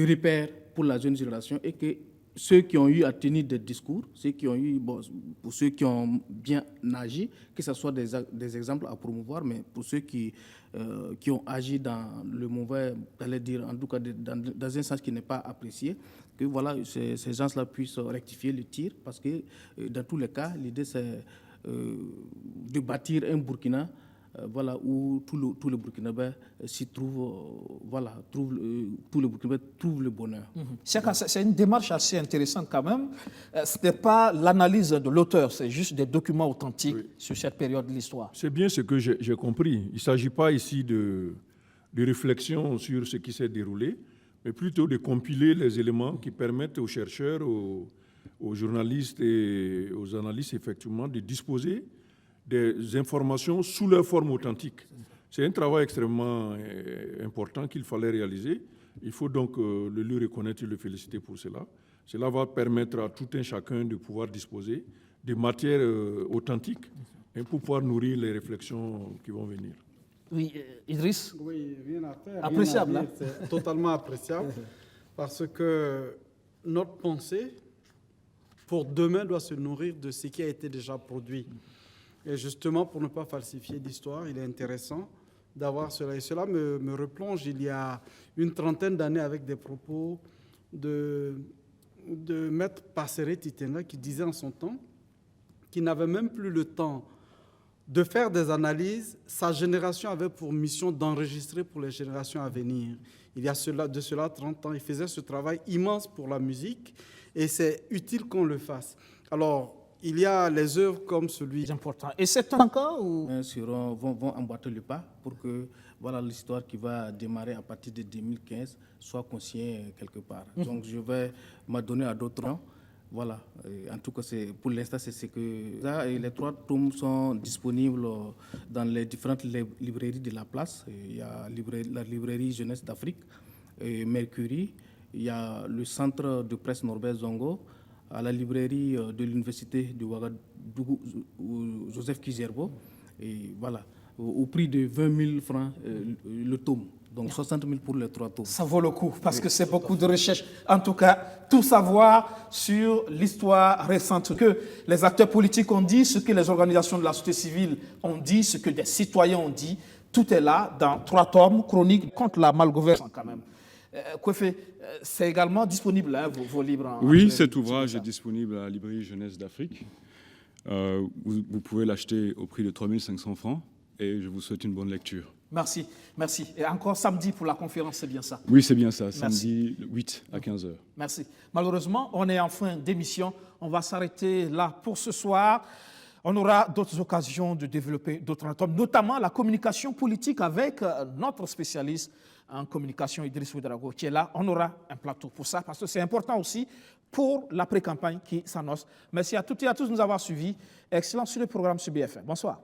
repère pour la jeune génération et que ceux qui ont eu à tenir des discours, ceux qui ont eu, bon, pour ceux qui ont bien agi, que ce soit des exemples à promouvoir, mais pour ceux qui ont agi dans le mauvais, j'allais dire, en tout cas dans un sens qui n'est pas apprécié, que voilà, ces gens-là puissent rectifier le tir, parce que dans tous les cas, l'idée c'est de bâtir un Burkina voilà, où tout le Burkinabé s'y trouve, voilà, tout le Burkinabé trouve le bonheur. C'est une démarche assez intéressante quand même. Ce n'est pas l'analyse de l'auteur, c'est juste des documents authentiques sur cette période de l'histoire. C'est bien ce que j'ai compris. Il ne s'agit pas ici de réflexion sur ce qui s'est déroulé, mais plutôt de compiler les éléments qui permettent aux chercheurs, aux journalistes et aux analystes effectivement de disposer des informations sous leur forme authentique. C'est un travail extrêmement important qu'il fallait réaliser. Il faut donc le lui reconnaître et le féliciter pour cela. Cela va permettre à tout un chacun de pouvoir disposer de matières authentiques et pour pouvoir nourrir les réflexions qui vont venir. Oui, Idriss. Oui, rien à faire. Appréciable. Rien à dire, c'est totalement appréciable parce que notre pensée pour demain doit se nourrir de ce qui a été déjà produit. Et justement, pour ne pas falsifier l'histoire, il est intéressant d'avoir cela. Et cela me replonge il y a une trentaine d'années avec des propos de Maître Passeret Titenga qui disait en son temps qu'il n'avait même plus le temps de faire des analyses. Sa génération avait pour mission d'enregistrer pour les générations à venir. Il y a de cela 30 ans, il faisait ce travail immense pour la musique et c'est utile qu'on le fasse. Alors, il y a les œuvres comme celui. C'est important. Et c'est encore ou... vont emboîter le pas pour que voilà, l'histoire qui va démarrer à partir de 2015 soit consciente quelque part. Donc je vais m'adonner à d'autres noms. Voilà. En tout cas, pour l'instant, c'est ce que... Là, et les 3 tomes sont disponibles dans les différentes librairies de la place. Il y a la librairie Jeunesse d'Afrique, Mercury, il y a le centre de presse Norbert Zongo, à la librairie de l'université de Ouagadougou, Joseph Kizerbo, et voilà, au prix de 20 000 francs le tome. Donc 60 000 pour les 3 tomes. Ça vaut le coup, parce que c'est beaucoup de recherche. En tout cas, tout savoir sur l'histoire récente, ce que les acteurs politiques ont dit, ce que les organisations de la société civile ont dit, ce que des citoyens ont dit, tout est là dans 3 tomes chroniques contre la malgouvernance quand même. Kouefé, c'est également disponible, hein, vos livres. Oui, cet ouvrage est disponible à la librairie Jeunesse d'Afrique. Vous pouvez l'acheter au prix de 3 500 francs et je vous souhaite une bonne lecture. Merci, merci. Et encore samedi pour la conférence, c'est bien ça? Oui, c'est bien ça, Merci. samedi 8 à 15h. Merci. Malheureusement, on est en fin d'émission. On va s'arrêter là pour ce soir. On aura d'autres occasions de développer d'autres tomes, notamment la communication politique avec notre spécialiste en communication, Idriss Ouedraogo, qui est là. On aura un plateau pour ça, parce que c'est important aussi pour l'après-campagne qui s'annonce. Merci à toutes et à tous de nous avoir suivis. Excellent sur le programme sur BFM. Bonsoir.